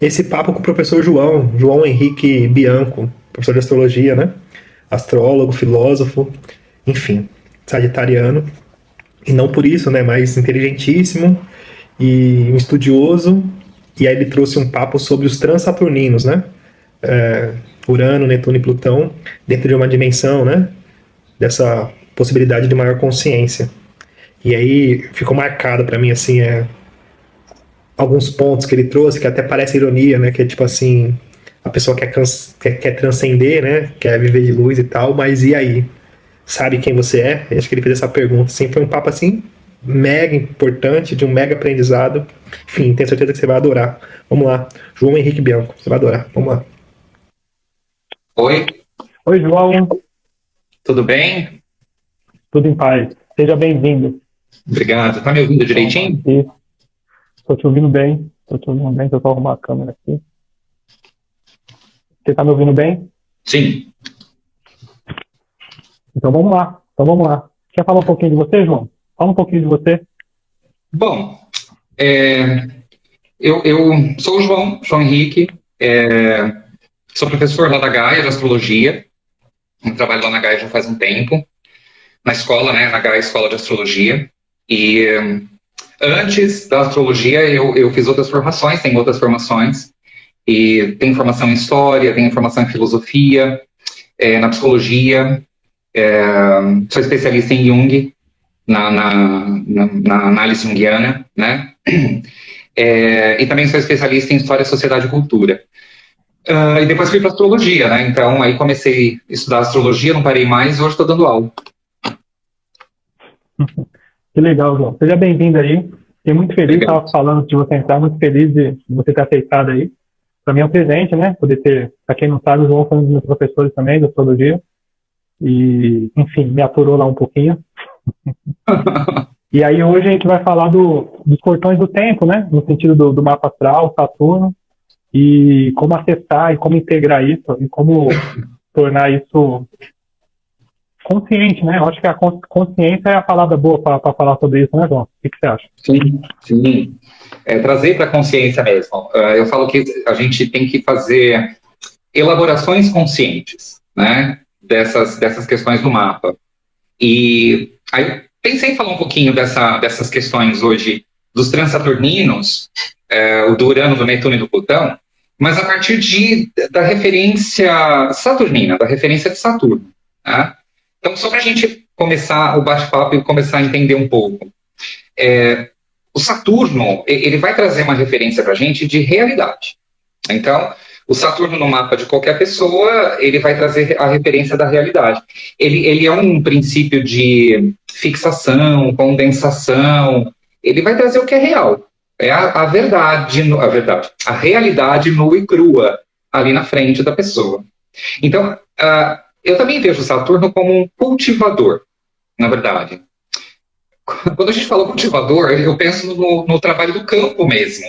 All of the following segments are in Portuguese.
esse papo com o professor João Henrique Bianco, professor de astrologia, né? Astrólogo, filósofo, enfim, sagitariano. E não por isso, né? Mas inteligentíssimo e um estudioso. E aí ele trouxe um papo sobre os transaturninos, né? Urano, Netuno e Plutão, dentro de uma dimensão, né? Dessa possibilidade de maior consciência. E aí ficou marcado para mim, assim, alguns pontos que ele trouxe, que até parece ironia, né? Que é tipo assim, a pessoa quer transcender, né? Quer viver de luz e tal, mas e aí? Sabe quem você é? Eu acho que ele fez essa pergunta. Assim, foi um papo assim, mega importante, de um mega aprendizado. Enfim, tenho certeza que você vai adorar. Vamos lá. João Henrique Bianco, você vai adorar. Vamos lá. Oi, Oi, João, tudo bem? tudo em paz. Seja bem-vindo. Obrigado. Tá me ouvindo direitinho? Estou te ouvindo bem. Deixa eu só arrumar a câmera aqui. Você está me ouvindo bem? Sim. Então vamos lá. Quer falar um pouquinho de você, João? Fala um pouquinho de você. Bom, eu sou o João Henrique, sou professor lá da Gaia de Astrologia. Eu trabalho lá na Gaia já faz um tempo, na escola, né, na Gaia Escola de Astrologia. E antes da astrologia eu fiz outras formações, tenho outras formações. E tenho formação em História, tenho formação em Filosofia, na Psicologia. Sou especialista em Jung, na análise junguiana, né? E também sou especialista em História, Sociedade e Cultura. E depois fui para Astrologia, né? Então, aí comecei a estudar Astrologia, não parei mais, e hoje estou dando aula. Que legal, João. Seja bem-vindo aí. Fiquei muito feliz, estava falando de você entrar, muito feliz de você ter aceitado aí. Para mim é um presente, né? Poder ter, para quem não sabe, o João foi um dos meus professores também de Astrologia. E, enfim, me aturou lá um pouquinho. E aí hoje a gente vai falar dos portões do tempo, né? No sentido do mapa astral, Saturno, e como acessar e como integrar isso, e como tornar isso consciente, né? Eu acho que a consciência é a palavra boa para falar sobre isso, né, João? O que você acha? Sim. Trazer para a consciência mesmo. Eu falo que a gente tem que fazer elaborações conscientes, né? Dessas questões do mapa. E aí pensei em falar um pouquinho dessas questões hoje dos transaturninos, o do Urano, do Netuno e do Plutão, mas a partir da referência saturnina, da referência de Saturno. Né? Então, só para a gente começar o bate-papo e começar a entender um pouco. O Saturno, ele vai trazer uma referência para a gente de realidade. Então, o Saturno no mapa de qualquer pessoa, ele vai trazer a referência da realidade. Ele é um princípio de fixação, condensação, ele vai trazer o que é real. É a verdade, a realidade nua e crua ali na frente da pessoa. Então, eu também vejo o Saturno como um cultivador, na verdade. Quando a gente fala cultivador, eu penso no trabalho do campo mesmo.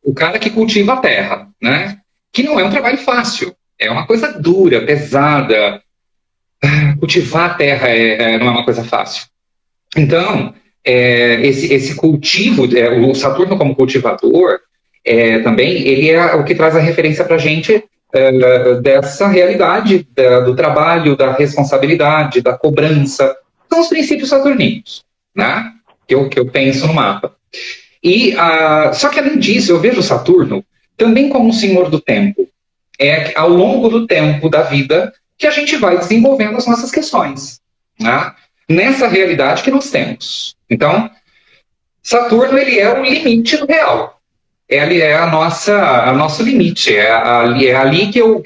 O cara que cultiva a terra, né? Que não é um trabalho fácil, é uma coisa dura, pesada. Cultivar a terra não é uma coisa fácil. Então, esse cultivo, o Saturno como cultivador, também, ele é o que traz a referência para a gente dessa realidade do trabalho, da responsabilidade, da cobrança. São os princípios saturninos, né? Que eu penso no mapa. Só que, além disso, eu vejo Saturno também como um senhor do tempo. É ao longo do tempo da vida que a gente vai desenvolvendo as nossas questões, né? Nessa realidade que nós temos. Então, Saturno, ele é o limite do real. Ele é o nosso limite. É ali que eu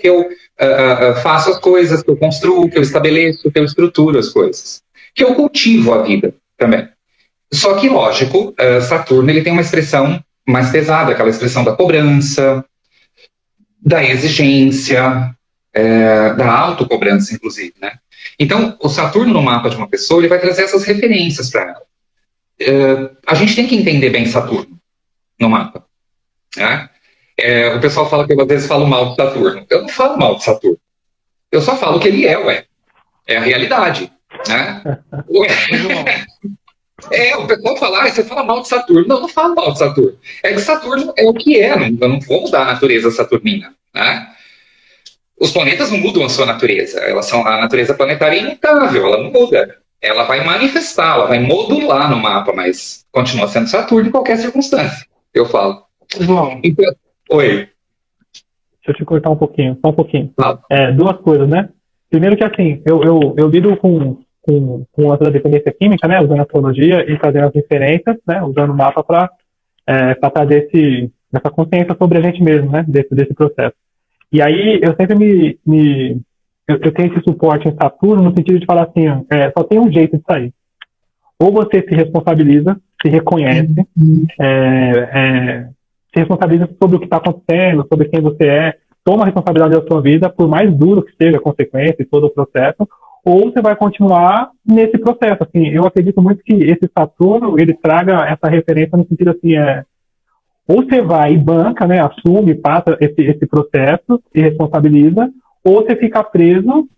faço as coisas, que eu construo, que eu estabeleço, que eu estruturo as coisas. Que eu cultivo a vida também. Só que, lógico, Saturno ele tem uma expressão mais pesada, aquela expressão da cobrança, da exigência, da autocobrança, inclusive, né? Então, o Saturno no mapa de uma pessoa, ele vai trazer essas referências para ela. A gente tem que entender bem Saturno no mapa, né? O pessoal fala que eu, às vezes, falo mal de Saturno. Eu não falo mal de Saturno. Eu só falo que ele é a realidade, né? O pessoal fala, você fala mal de Saturno. Não, não falo mal de Saturno. É que Saturno é o que é, eu não vou mudar a natureza saturnina, né? Os planetas não mudam a sua natureza, a natureza planetária é imutável, ela não muda. Ela vai manifestar, ela vai modular no mapa, mas continua sendo Saturno em qualquer circunstância, eu falo. João, Então, oi. deixa eu te cortar um pouquinho, só um pouquinho. Fala. Duas coisas, né? Primeiro que assim, eu lido com a dependência química, né? Usando a astrologia e fazendo as referências, né? Usando o mapa para trazer essa consciência sobre a gente mesmo, né? Desse processo. E aí eu sempre eu tenho esse suporte em Saturno no sentido de falar assim, só tem um jeito de sair. Ou você se responsabiliza, se reconhece, se responsabiliza sobre o que está acontecendo, sobre quem você é, toma a responsabilidade da sua vida, por mais duro que seja a consequência e todo o processo, ou você vai continuar nesse processo. Assim, eu acredito muito que esse Saturno, ele traga essa referência no sentido assim, ou você vai e banca, né, assume, passa esse processo e responsabiliza, ou você fica preso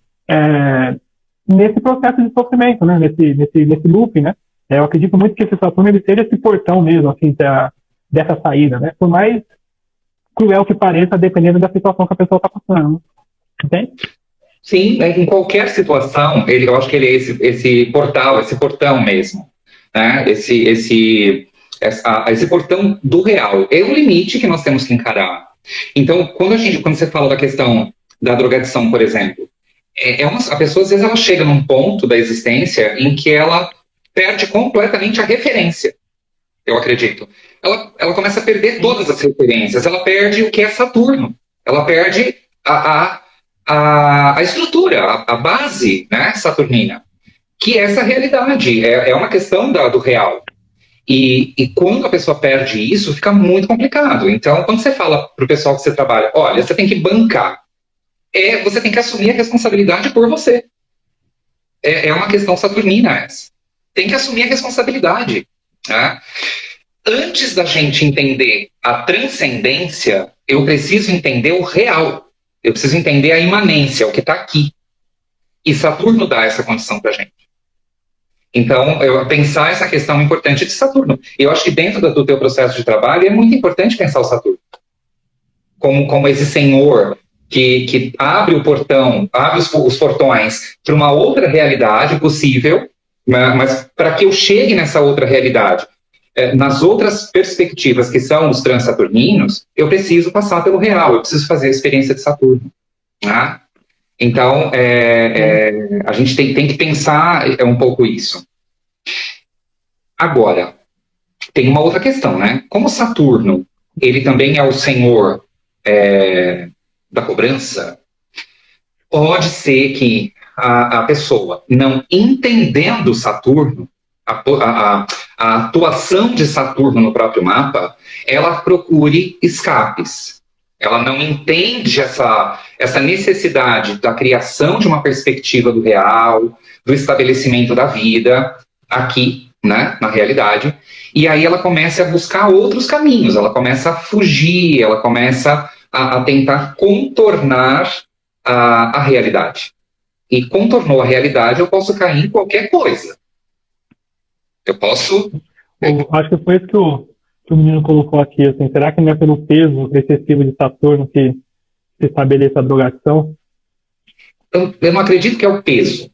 nesse processo de sofrimento, né, nesse loop, né. Eu acredito muito que esse Saturno ele seja esse portão mesmo, assim, dessa saída, né, por mais cruel que pareça, dependendo da situação que a pessoa está passando. Entende? Sim, em qualquer situação, eu acho que ele é esse portal, esse portão mesmo, né? Esse portão do real. É o limite que nós temos que encarar. Então, quando você fala da questão da drogadição, por exemplo, a pessoa, às vezes, ela chega num ponto da existência em que ela perde completamente a referência, eu acredito. Ela começa a perder todas as referências, ela perde o que é Saturno, ela perde a estrutura, a base, né, saturnina, que é essa realidade, é uma questão do real. E quando a pessoa perde isso, fica muito complicado. Então, quando você fala para o pessoal que você trabalha, olha, você tem que bancar, você tem que assumir a responsabilidade por você. É uma questão saturnina essa. Tem que assumir a responsabilidade. Né? Antes da gente entender a transcendência, eu preciso entender o real. Eu preciso entender a imanência, o que está aqui. E Saturno dá essa condição para a gente. Então, eu pensar essa questão importante de Saturno. Eu acho que dentro do teu processo de trabalho é muito importante pensar o Saturno como esse senhor que abre o portão, abre os portões para uma outra realidade possível, mas para que eu chegue nessa outra realidade, nas outras perspectivas que são os transaturninos, eu preciso passar pelo real, eu preciso fazer a experiência de Saturno. Né? Então, a gente tem que pensar um pouco isso. Agora, tem uma outra questão, né? Como Saturno, ele também é o senhor da cobrança, pode ser que a pessoa, não entendendo Saturno, a atuação de Saturno no próprio mapa, ela procure escapes. Ela não entende essa necessidade da criação de uma perspectiva do real, do estabelecimento da vida aqui, né, na realidade. E aí ela começa a buscar outros caminhos, ela começa a fugir, ela começa a tentar contornar a realidade. E contornou a realidade, eu posso cair em qualquer coisa. Eu posso... Acho que foi isso que o menino colocou aqui, assim, será que não é pelo peso excessivo de Saturno que se estabelece a drogadição? Eu não acredito que é o peso,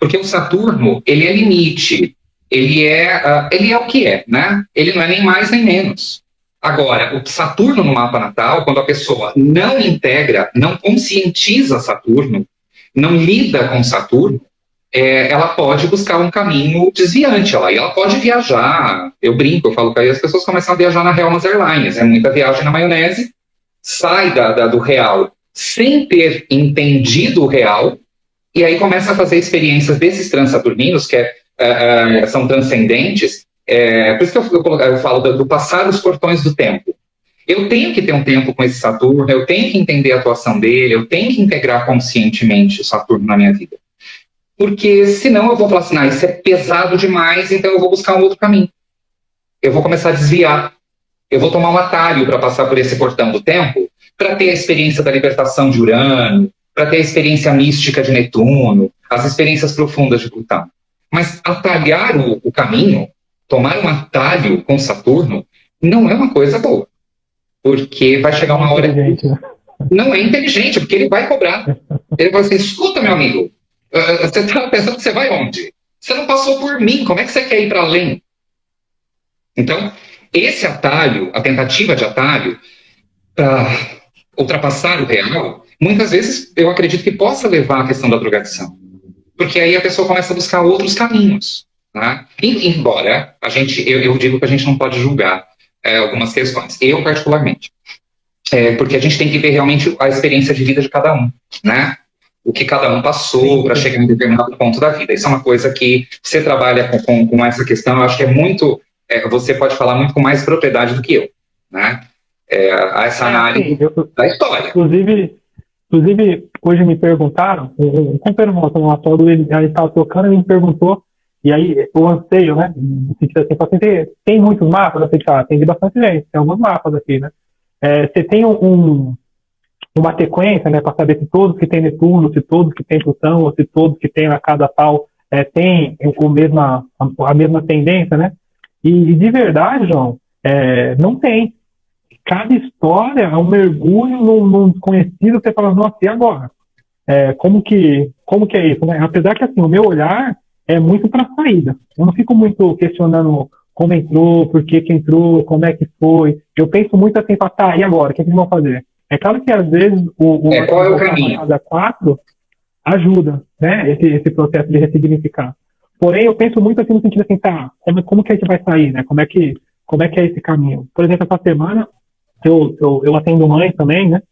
porque o Saturno, ele é limite, ele é o que é, né? Ele não é nem mais nem menos. Agora, o Saturno no mapa natal, quando a pessoa não integra, não conscientiza Saturno, não lida com Saturno, ela pode buscar um caminho desviante, ela pode viajar. Eu brinco, eu falo que aí as pessoas começam a viajar na Helmas Airlines, muita viagem na maionese, sai do real sem ter entendido o real, e aí começa a fazer experiências desses transaturninos, que são transcendentes. Por isso que eu falo do passar os portões do tempo. Eu tenho que ter um tempo com esse Saturno, eu tenho que entender a atuação dele, eu tenho que integrar conscientemente o Saturno na minha vida. Porque senão eu vou falar assim, isso é pesado demais, então eu vou buscar um outro caminho. Eu vou começar a desviar. Eu vou tomar um atalho para passar por esse portão do tempo, para ter a experiência da libertação de Urano, para ter a experiência mística de Netuno, as experiências profundas de Plutão. Mas atalhar o caminho, tomar um atalho com Saturno, não é uma coisa boa. Porque vai chegar uma hora que não é inteligente, porque ele vai cobrar. Ele vai assim, escuta, meu amigo, você está pensando que você vai onde? Você não passou por mim, como é que você quer ir para além? Então, esse atalho, a tentativa de atalho, para ultrapassar o real, muitas vezes eu acredito que possa levar à questão da drogadição. Porque aí a pessoa começa a buscar outros caminhos. Tá? Embora eu digo que a gente não pode julgar algumas questões. Eu, particularmente. Porque a gente tem que ver realmente a experiência de vida de cada um. Né? O que cada um passou para chegar em determinado ponto da vida. Isso é uma coisa que você trabalha com essa questão, eu acho que é muito... você pode falar muito com mais propriedade do que eu. Né? Essa análise da história. Inclusive, hoje me perguntaram, um companheiro nosso, um ator, ele estava tocando e me perguntou, e aí o anseio, né? Assim, tem muitos mapas? Eu falei, tem bastante gente, tem alguns mapas aqui, né? Você tem uma sequência, né, para saber se todos que tem Netuno, se todos que tem Plutão, ou se todos que tem na casa tal tem a mesma tendência, né? E de verdade, João, não tem. Cada história é um mergulho num desconhecido, você fala, nossa, e agora? Como que é isso, né? Apesar que, assim, o meu olhar é muito para a saída. Eu não fico muito questionando como entrou, por que entrou, como é que foi. Eu penso muito assim, e agora? O que eles vão fazer? É claro que, às vezes, qual é o caminho? Casa 4 ajuda, né? Esse processo de ressignificar. Porém, eu penso muito assim no sentido assim, como que a gente vai sair, né? Como é que é esse caminho? Por exemplo, essa semana, eu atendo mãe também, né?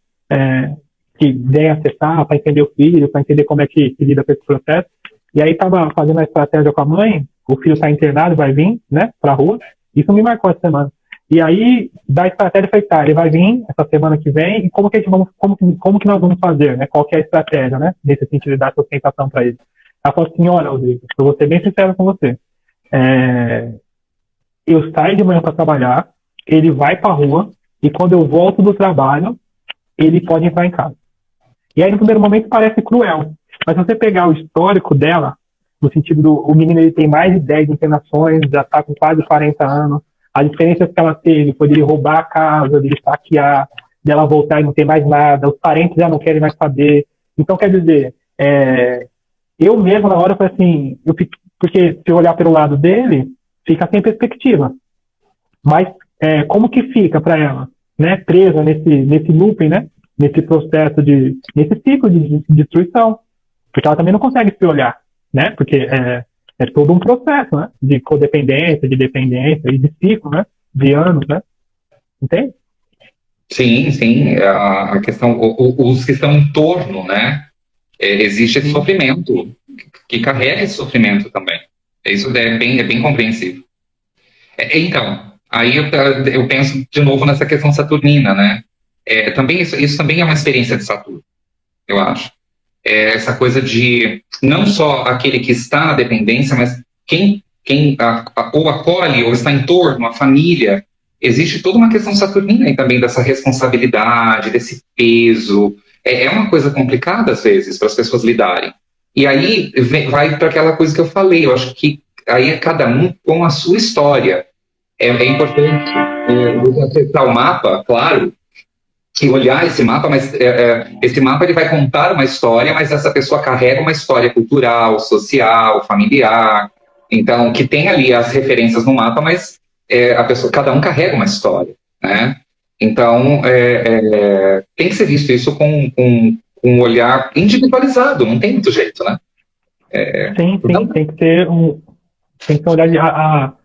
Que vem acessar para entender o filho, para entender como é que lida com esse processo. E aí estava fazendo a estratégia com a mãe, o filho está internado, vai vir, né, para a rua. Isso me marcou essa semana. E aí, da estratégia, eu falei, ele vai vir essa semana que vem, e como que nós vamos fazer, né? Qual que é a estratégia, né? Nesse sentido de dar sustentação para ele. Ela falou assim, olha, Rodrigo, eu vou ser bem sincero com você. Eu saio de manhã para trabalhar, ele vai para a rua, e quando eu volto do trabalho, ele pode entrar em casa. E aí, no primeiro momento, parece cruel. Mas se você pegar o histórico dela, no sentido o menino ele tem mais de 10 internações, já está com quase 40 anos, a diferença que ela teve foi dele roubar a casa, dele saquear, dela voltar e não ter mais nada, os parentes já não querem mais saber. Então, quer dizer, eu mesmo, na hora, falei assim, porque se eu olhar pelo lado dele, fica sem perspectiva. Mas como que fica para ela, né, presa nesse looping, né, nesse processo nesse ciclo de destruição? Porque ela também não consegue se olhar, né, porque é todo um processo, né, de codependência, de dependência e de ciclo, né, de anos, né, entende? Sim, a questão, os que estão em torno, né, existe esse sofrimento, que carrega esse sofrimento também. Isso é bem compreensível. Então, aí eu penso de novo nessa questão saturnina, né? Também isso também é uma experiência de Saturno, eu acho. Essa coisa de não só aquele que está na dependência, mas quem ou acolhe ou está em torno, a família. Existe toda uma questão saturnina aí também dessa responsabilidade, desse peso. É uma coisa complicada às vezes para as pessoas lidarem. E aí vai para aquela coisa que eu falei. Eu acho que aí é cada um com a sua história. É importante acessar o mapa, claro, e olhar esse mapa, mas esse mapa ele vai contar uma história, mas essa pessoa carrega uma história cultural, social, familiar, então, que tem ali as referências no mapa, mas cada um carrega uma história, né? Então, tem que ser visto isso com um olhar individualizado, não tem muito jeito, né? Sim, tem que ter um olhar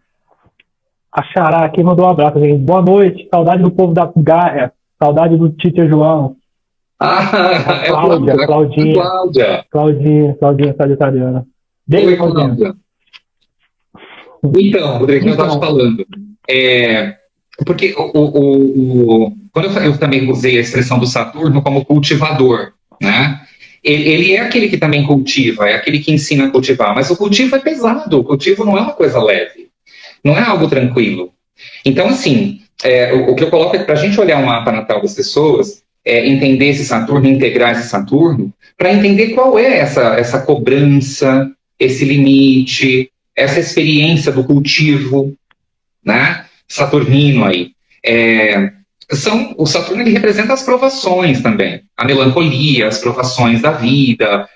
a Xará aqui mandou um abraço, gente. Boa noite, saudade do povo da Garra, saudade do Tite João. Claudinha Sagitariana. Oi, Cláudia. Então, Rodrigo, eu estava falando. Porque quando eu também usei a expressão do Saturno como cultivador, né? Ele é aquele que também cultiva, é aquele que ensina a cultivar, mas o cultivo é pesado, o cultivo não é uma coisa leve, não é algo tranquilo. Então, assim, o que eu coloco é para a gente olhar o mapa natal das pessoas, entender esse Saturno, integrar esse Saturno, para entender qual é essa cobrança, esse limite, essa experiência do cultivo, né? Saturnino aí. O Saturno, ele representa as provações também, a melancolia, as provações da vida,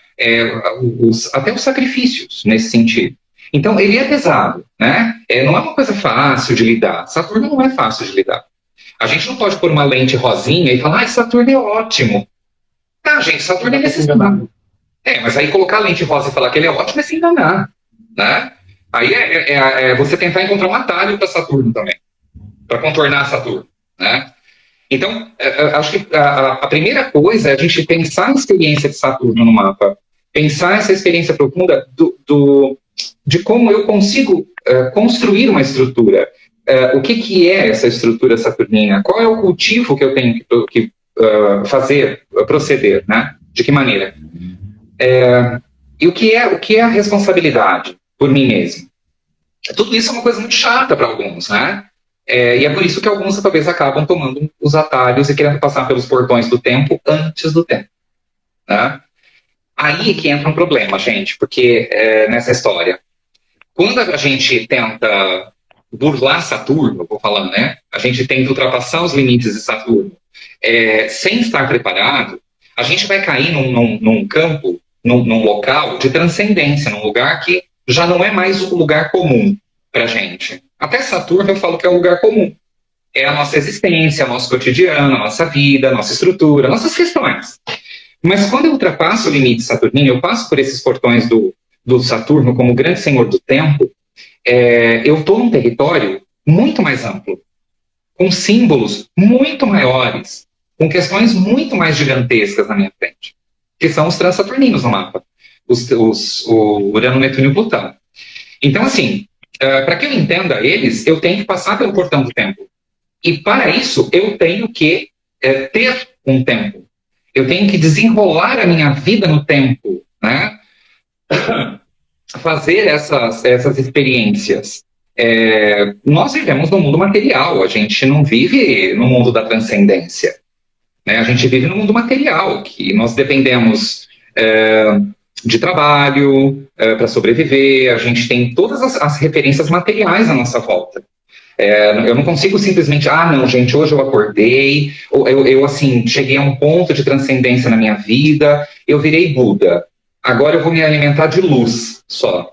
até os sacrifícios nesse sentido. Então, ele é pesado, né? Não é uma coisa fácil de lidar. Saturno não é fácil de lidar. A gente não pode pôr uma lente rosinha e falar, Saturno é ótimo. Tá, gente, Saturno é necessário. Mas aí colocar a lente rosa e falar que ele é ótimo é se enganar, né? Aí você tentar encontrar um atalho para Saturno também, para contornar Saturno, né? Então, acho que a primeira coisa é a gente pensar a experiência de Saturno no mapa, pensar essa experiência profunda de como eu consigo construir uma estrutura. O que é essa estrutura saturnina? Qual é o cultivo que eu tenho que fazer, proceder, né? De que maneira? E o que é a responsabilidade por mim mesmo? Tudo isso é uma coisa muito chata para alguns, né? E é por isso que alguns talvez acabam tomando os atalhos e querendo passar pelos portões do tempo antes do tempo, né? Aí que entra um problema, gente, porque nessa história, quando a gente tenta burlar Saturno, vou falando, né? A gente tenta ultrapassar os limites de Saturno sem estar preparado, a gente vai cair num campo, num local de transcendência, num lugar que já não é mais o lugar comum para a gente. Até Saturno eu falo que é um lugar comum. É a nossa existência, o nosso cotidiano, a nossa vida, a nossa estrutura, nossas questões. Mas quando eu ultrapasso o limite saturnino, eu passo por esses portões do Saturno como grande senhor do tempo, eu estou num território muito mais amplo, com símbolos muito maiores, com questões muito mais gigantescas na minha frente, que são os transsaturninos no mapa, o Urano, Netuno e Plutão. Então, assim, para que eu entenda eles, eu tenho que passar pelo portão do tempo. E para isso, eu tenho que ter um tempo. Eu tenho que desenrolar a minha vida no tempo, né? Fazer essas experiências. Nós vivemos no mundo material, a gente não vive no mundo da transcendência, né? A gente vive no mundo material, que nós dependemos de trabalho para sobreviver, a gente tem todas as referências materiais à nossa volta. Eu não consigo simplesmente, não, gente, hoje eu acordei, eu assim, cheguei a um ponto de transcendência na minha vida, eu virei Buda, agora eu vou me alimentar de luz só.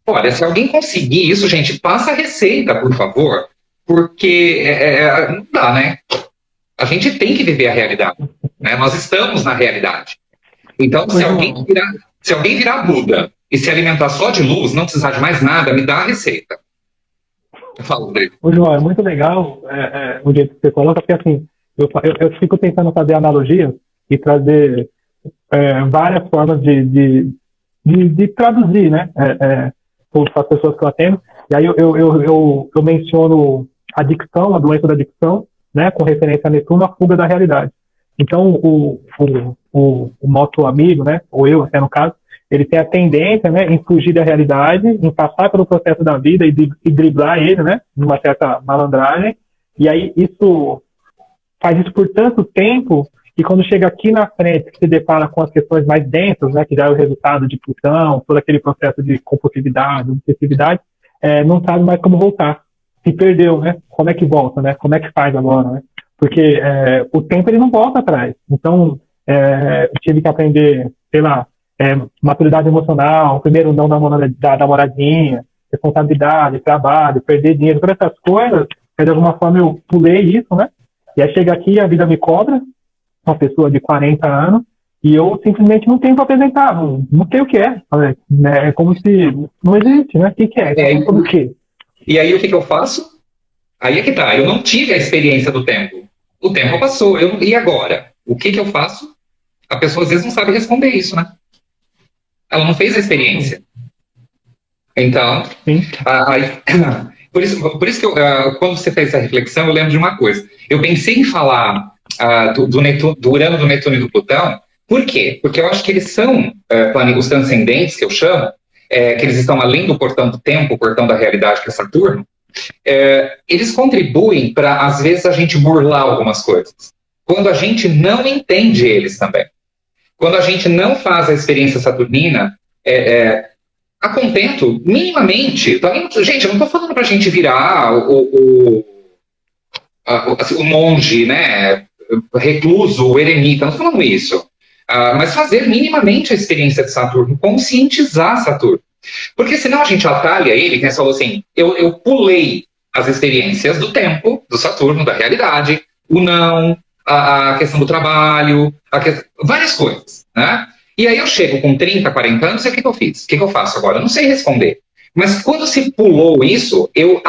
Olha, se alguém conseguir isso, gente, passa a receita, por favor, porque não dá, né? A gente tem que viver a realidade, né? Nós estamos na realidade. Então, se alguém virar Buda e se alimentar só de luz, não precisar de mais nada, me dá a receita. Eu falo dele. Ô, João, é muito legal o jeito que você coloca, porque assim, eu fico tentando fazer analogias e trazer várias formas de traduzir, né, para as pessoas que eu atendo. E aí eu menciono a dicção, a doença da dicção, né, com referência a Netuno, a fuga da realidade. Então, o nosso amigo, né, ou eu, até no caso, ele tem a tendência, né, em fugir da realidade, em passar pelo processo da vida e driblar ele, né, numa certa malandragem. E aí isso faz isso por tanto tempo que quando chega aqui na frente, que se depara com as questões mais densas, né, que já é o resultado de Plutão, todo aquele processo de compulsividade, obsessividade, não sabe mais como voltar. Se perdeu, né? Como é que volta, né? Como é que faz agora, né? Porque o tempo ele não volta atrás. Então, eu tive que aprender, sei lá, maturidade emocional, primeiro não da namoradinha, responsabilidade, trabalho, perder dinheiro, todas essas coisas, de alguma forma eu pulei isso, né? E aí chega aqui, a vida me cobra, uma pessoa de 40 anos, e eu simplesmente não tenho para apresentar, não sei o que é. É como se não existe, né? O que é? O quê? E aí o que eu faço? Aí é que tá, eu não tive a experiência do tempo. O tempo passou, e agora? O que eu faço? A pessoa às vezes não sabe responder isso, né? Ela não fez a experiência. Então, por isso que quando você fez essa reflexão, eu lembro de uma coisa. Eu pensei em falar do Urano, do Netuno e do Plutão. Por quê? Porque eu acho que eles são os transcendentes, que eu chamo, que eles estão além do portão do tempo, o portão da realidade, que é Saturno. Eles contribuem para, às vezes, a gente burlar algumas coisas. Quando a gente não entende eles também. Quando a gente não faz a experiência saturnina, a contento, minimamente, gente, eu não estou falando para a gente virar o monge, né, recluso, o eremita, não estou falando isso. Mas fazer minimamente a experiência de Saturno, conscientizar Saturno. Porque senão a gente atalha ele, quem falou assim, eu pulei as experiências do tempo, do Saturno, da realidade, o não, a questão do trabalho, várias coisas, né? E aí eu chego com 30, 40 anos e o que eu fiz? O que eu faço agora? Eu não sei responder. Mas quando se pulou isso, eu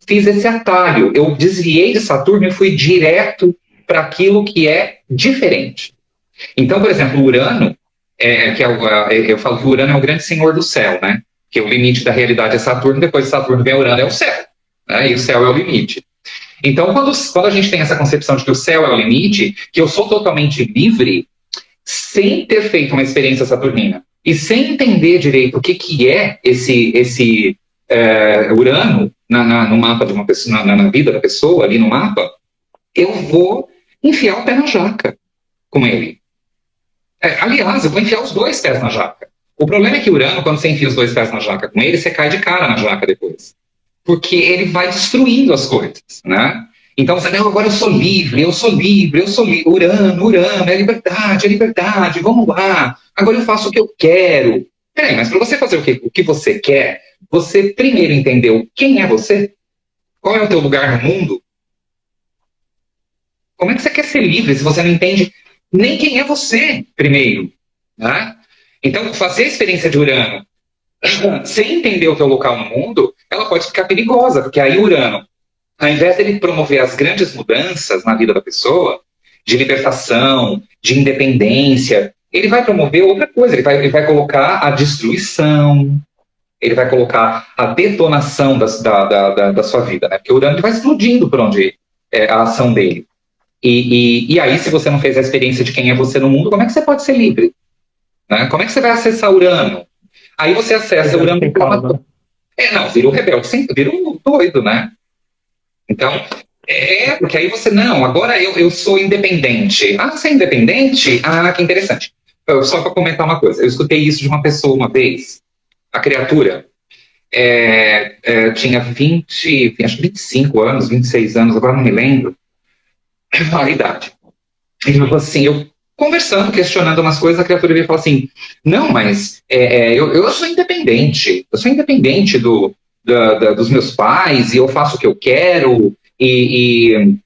fiz esse atalho, eu desviei de Saturno e fui direto para aquilo que é diferente. Então, por exemplo, Urano, eu falo que Urano é o grande senhor do céu, né? Que o limite da realidade é Saturno, depois de Saturno vem Urano, é o céu. Né? E o céu é o limite. Então, quando a gente tem essa concepção de que o céu é o limite, que eu sou totalmente livre, sem ter feito uma experiência saturnina, e sem entender direito o que é esse Urano no mapa de uma pessoa, na vida da pessoa, ali no mapa, eu vou enfiar o pé na jaca com ele. Aliás, eu vou enfiar os 2 pés na jaca. O problema é que Urano, quando você enfia os 2 pés na jaca com ele, você cai de cara na jaca depois. Porque ele vai destruindo as coisas, né? Então você, não, agora eu sou livre, Urano, é liberdade, vamos lá, agora eu faço o que eu quero. Peraí, mas para você fazer o que você quer, você primeiro entendeu quem é você? Qual é o teu lugar no mundo? Como é que você quer ser livre se você não entende nem quem é você, primeiro? Né? Então, fazer a experiência de Urano sem entender o teu local no mundo, ela pode ficar perigosa, porque aí Urano, ao invés dele promover as grandes mudanças na vida da pessoa, de libertação, de independência, ele vai promover outra coisa, ele vai colocar a destruição, ele vai colocar a detonação da sua vida, né? Porque o Urano ele vai explodindo por onde é a ação dele. E aí, se você não fez a experiência de quem é você no mundo, como é que você pode ser livre? Né? Como é que você vai acessar Urano? Aí você acessa Urano... vira o rebelde, vira o doido, né? Então, porque aí você, não, agora eu sou independente. Ah, você é independente? Ah, que interessante. Só para comentar uma coisa, eu escutei isso de uma pessoa uma vez, a criatura tinha 25 anos, 26 anos, agora não me lembro, a idade. Ele falou assim, eu conversando, questionando umas coisas, a criatura veio e falou assim, não, mas eu sou independente, dos meus pais, e eu faço o que eu quero, e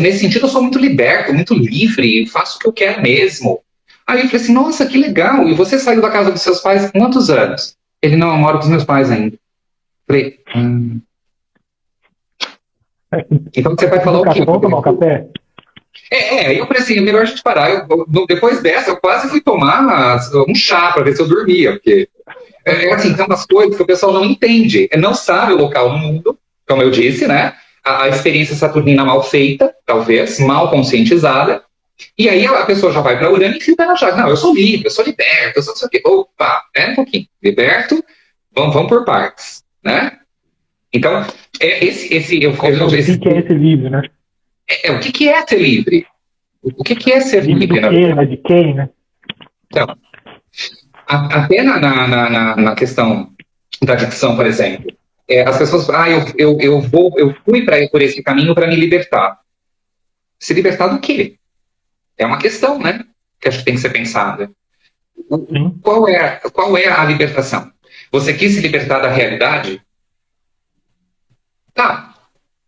nesse sentido eu sou muito liberto, muito livre, faço o que eu quero mesmo. Aí eu falei assim, nossa, que legal, e você saiu da casa dos seus pais há quantos anos? Ele, não, eu moro com os meus pais ainda. Falei, Então você vai falar o quê? Vamos tomar um café? Eu falei assim, é melhor a gente parar. Depois dessa, eu quase fui tomar um chá para ver se eu dormia, porque assim, tem umas coisas que o pessoal não entende, não sabe o local no mundo, como eu disse, né? A experiência saturnina mal feita, talvez, mal conscientizada, e aí a pessoa já vai para Urano e fica na jaca. Não, eu sou livre, eu sou liberto, eu sou não sei o quê. Opa, um pouquinho. Liberto, vamos por partes, né? Então, o que é esse livre, né? O que é ser livre? O que é ser livre? De quem, né? Então, até na questão da dicção, por exemplo, as pessoas eu fui por esse caminho para me libertar. Se libertar do quê? É uma questão, né? Que acho que tem que ser pensada. Qual é a libertação? Você quis se libertar da realidade? Tá,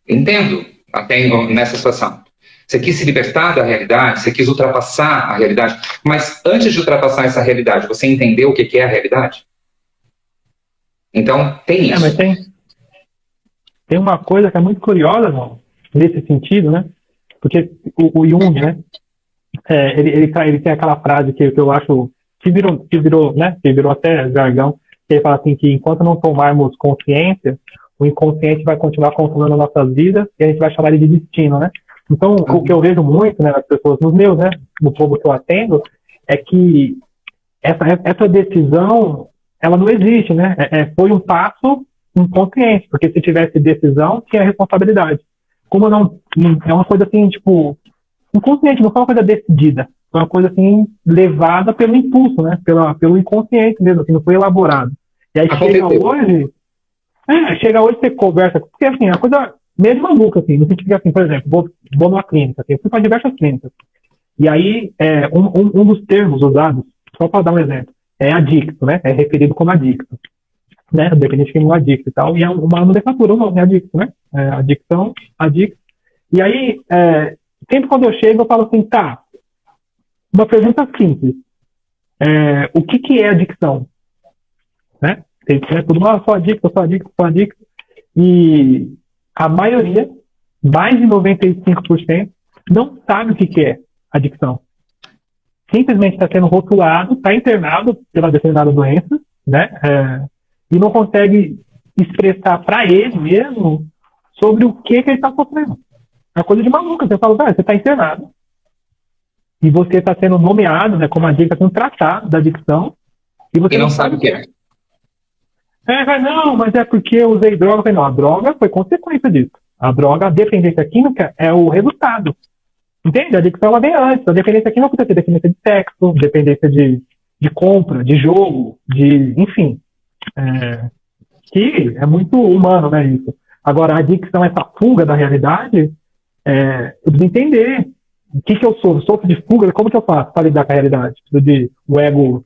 entendo, até nessa situação. Você quis se libertar da realidade, você quis ultrapassar a realidade, mas antes de ultrapassar essa realidade, você entendeu o que é a realidade? Então, tem isso. Mas tem uma coisa que é muito curiosa, não, nesse sentido, né? Porque o Jung, né? Ele tem aquela frase que eu acho que virou até jargão, que ele fala assim que enquanto não tomarmos consciência, o inconsciente vai continuar controlando as nossas vidas e a gente vai chamar ele de destino, né? Então, o que eu vejo muito, né, nas pessoas, no povo que eu atendo, é que essa decisão, ela não existe, né? Foi um passo inconsciente, porque se tivesse decisão, tinha responsabilidade. Como não é uma coisa assim, tipo, inconsciente, não foi uma coisa decidida. foi uma coisa assim, levada pelo impulso, né? Pelo inconsciente mesmo, assim, não foi elaborado. E aí chega hoje você conversa, porque assim, é uma coisa meio de maluca, assim, no sentido que, assim, por exemplo, vou numa clínica, assim, eu fui para diversas clínicas, e aí um dos termos usados, só para dar um exemplo, é adicto, né? É referido como adicto, né? Dependente de quem é adicto e tal, e é uma nomenclatura, o nome é adicto, né? Adicção, adicto. E aí, sempre quando eu chego, eu falo assim, tá, uma pergunta simples, o que é adicção? Né? Tem todo mundo, sou adicto, sou adicto, sou adicto. E a maioria, mais de 95%, não sabe o que é adicção. Simplesmente está sendo rotulado, está internado pela determinada doença, né? E não consegue expressar para ele mesmo sobre o que ele está sofrendo. É uma coisa de maluca. Você fala, você está internado e você está sendo nomeado, né, como adicto, está sendo tratado da adicção e você não sabe o que é. Não, mas é porque eu usei droga. Não, a droga foi consequência disso. A droga, a dependência química é o resultado. Entende? A adicção ela vem antes. A dependência química pode ser dependência de sexo, dependência de compra, de jogo, enfim. Que é muito humano, né, isso. Agora, a adicção, essa fuga da realidade, eu preciso entender o que eu sofro. Sofro de fuga, como que eu faço para lidar com a realidade? Preciso de um ego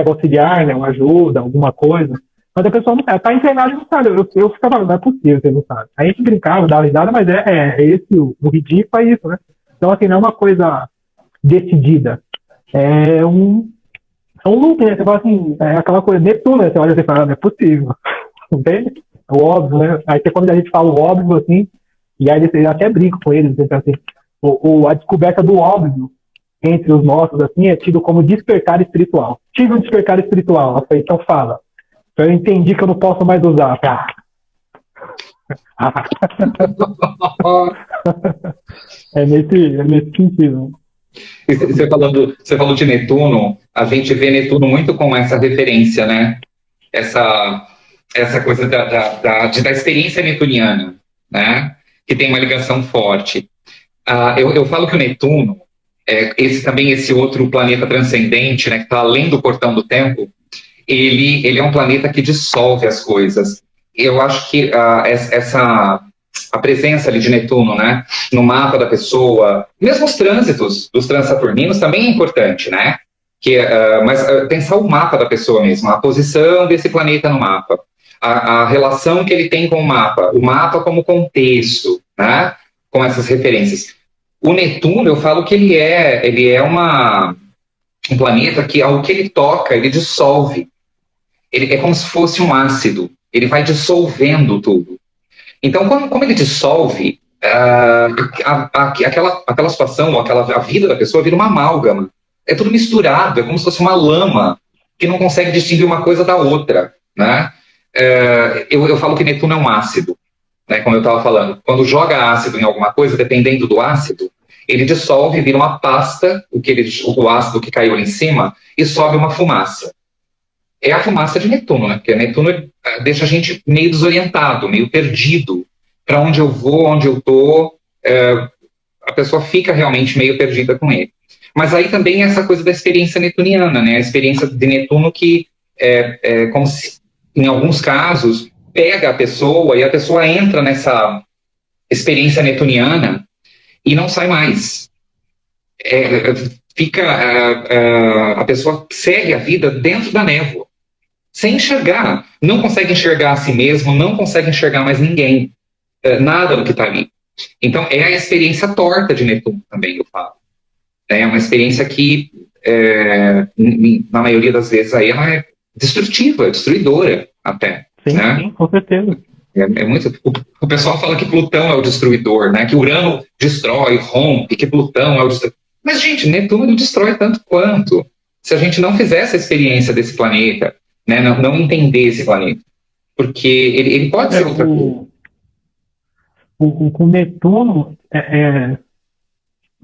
auxiliar, né, uma ajuda, alguma coisa. Mas a pessoa não sabe, tá internada e não sabe. Eu ficava, não é possível, você não sabe. Aí a gente brincava, dava risada, mas esse o ridículo, é isso, né? Então, assim, não é uma coisa decidida. É um loop, né? Você fala assim, é aquela coisa, Netuno, né? Você olha e você fala, não é possível. Entende? É o óbvio, né? Aí quando a gente fala o óbvio, assim, e aí eu até brinco com eles, assim, a descoberta do óbvio entre os nossos, assim, é tido como despertar espiritual. Tive um despertar espiritual. Eu falei, então fala. Eu entendi que eu não posso mais usar. É nesse sentido. Você falou de Netuno, a gente vê Netuno muito com essa referência, né? Essa coisa da experiência netuniana, né? Que tem uma ligação forte. Eu falo que o Netuno, esse outro planeta transcendente, né, que está além do portão do tempo, ele é um planeta que dissolve as coisas. Eu acho que a presença ali de Netuno, né, no mapa da pessoa, mesmo os trânsitos dos transaturninos também é importante, né? Mas pensar o mapa da pessoa mesmo, a posição desse planeta no mapa, a relação que ele tem com o mapa como contexto, né, com essas referências. O Netuno, eu falo que ele é um planeta que, ao que ele toca, ele dissolve. Ele é como se fosse um ácido. Ele vai dissolvendo tudo. Então, como ele dissolve, aquela situação, a vida da pessoa vira uma amálgama. É tudo misturado, é como se fosse uma lama que não consegue distinguir uma coisa da outra, né? Eu falo que Netuno é um ácido, né, como eu estava falando. Quando joga ácido em alguma coisa, dependendo do ácido, ele dissolve, vira uma pasta, o ácido que caiu ali em cima, e sobe uma fumaça. É a fumaça de Netuno, né? Porque Netuno deixa a gente meio desorientado, meio perdido. Para onde eu vou, onde eu estou, a pessoa fica realmente meio perdida com ele. Mas aí também é essa coisa da experiência netuniana, né? A experiência de Netuno que, como se, em alguns casos, pega a pessoa e a pessoa entra nessa experiência netuniana e não sai mais. A pessoa segue a vida dentro da névoa, sem enxergar. Não consegue enxergar a si mesmo, não consegue enxergar mais ninguém. Nada do que está ali. Então, é a experiência torta de Netuno também, eu falo. É uma experiência que, na maioria das vezes, aí ela é destrutiva, destruidora até. Sim, né? sim, com certeza. O pessoal fala que Plutão é o destruidor, né? Que Urano destrói, rompe, que Plutão é o destruidor. Mas, gente, Netuno não destrói tanto quanto. Se a gente não fizer essa experiência desse planeta, né? Não entender esse planeta. Porque ele pode ser outra coisa. O Netuno,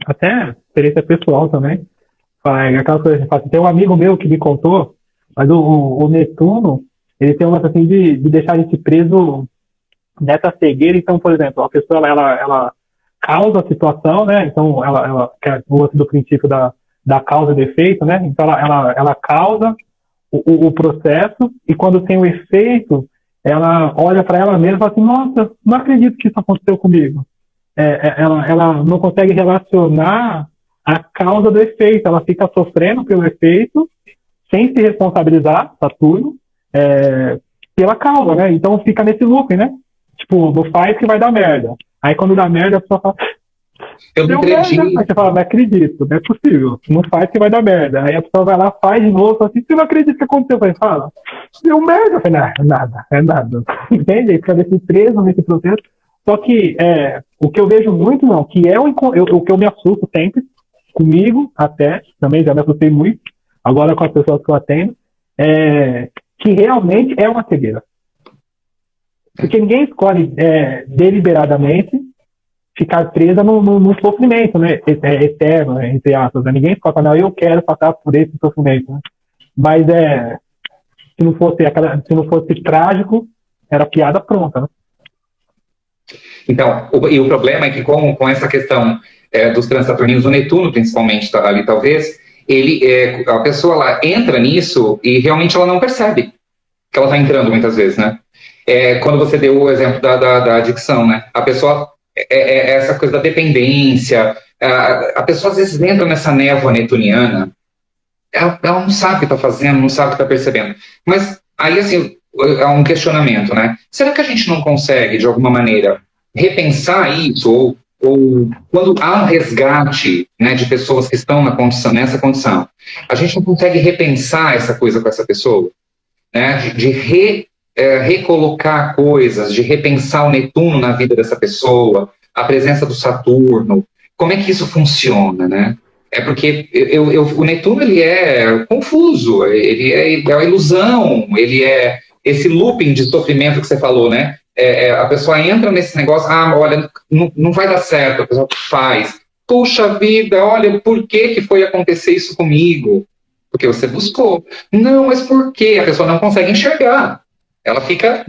até experiência pessoal também, aquela coisa, tem um amigo meu que me contou, mas o Netuno, ele tem uma assim de deixar a gente preso nessa cegueira. Então, por exemplo, a pessoa ela causa a situação, né? Então, ela quer o lance do princípio da da causa e do efeito, né? Então ela causa o processo, e quando tem o efeito, ela olha para ela mesma e fala assim, nossa, não acredito que isso aconteceu comigo. Ela não consegue relacionar a causa do efeito, ela fica sofrendo pelo efeito, sem se responsabilizar, Saturno, pela causa, né? Então fica nesse looping, né? Tipo, não faz que vai dar merda. Aí quando dá merda, a pessoa fala, Eu não deu merda. acredito. Aí você fala, não acredito, não é possível. Não faz que vai dar merda. Aí a pessoa vai lá, faz de novo, fala assim, você não acredita que aconteceu? Aí fala, deu merda. Eu falei, nada. Entende? Aí fica nesse preso, nesse processo. Só que o que eu vejo muito, não, que o que eu me assusto sempre, comigo até, também já me assustei muito, agora com as pessoas que eu atendo, que realmente é uma cegueira. Porque ninguém escolhe deliberadamente ficar presa no sofrimento, né? Eterno, entre aspas. Né? Ninguém escolhe, não, eu quero passar por esse sofrimento. Né? Mas se não fosse trágico, era piada pronta, né? Então, e o problema é que com essa questão dos transaturninos, o Netuno principalmente ali talvez, a pessoa ela entra nisso e realmente ela não percebe que ela está entrando muitas vezes, né? Quando você deu o exemplo da adicção, né? A pessoa, essa coisa da dependência, a pessoa às vezes entra nessa névoa netuniana, ela não sabe o que está fazendo, não sabe o que está percebendo. Mas aí, assim, há um questionamento, né? Será que a gente não consegue, de alguma maneira, repensar isso, ou quando há um resgate, né, de pessoas que estão nessa condição, a gente não consegue repensar essa coisa com essa pessoa, né, de recolocar coisas, de repensar o Netuno na vida dessa pessoa, a presença do Saturno, como é que isso funciona, né? Porque o Netuno ele é confuso, ele é uma ilusão, ele é esse looping de sofrimento que você falou, né? A pessoa entra nesse negócio, olha, não vai dar certo, a pessoa faz. Puxa vida, olha, por que foi acontecer isso comigo? Porque você buscou. Não, mas por quê? A pessoa não consegue enxergar. Ela fica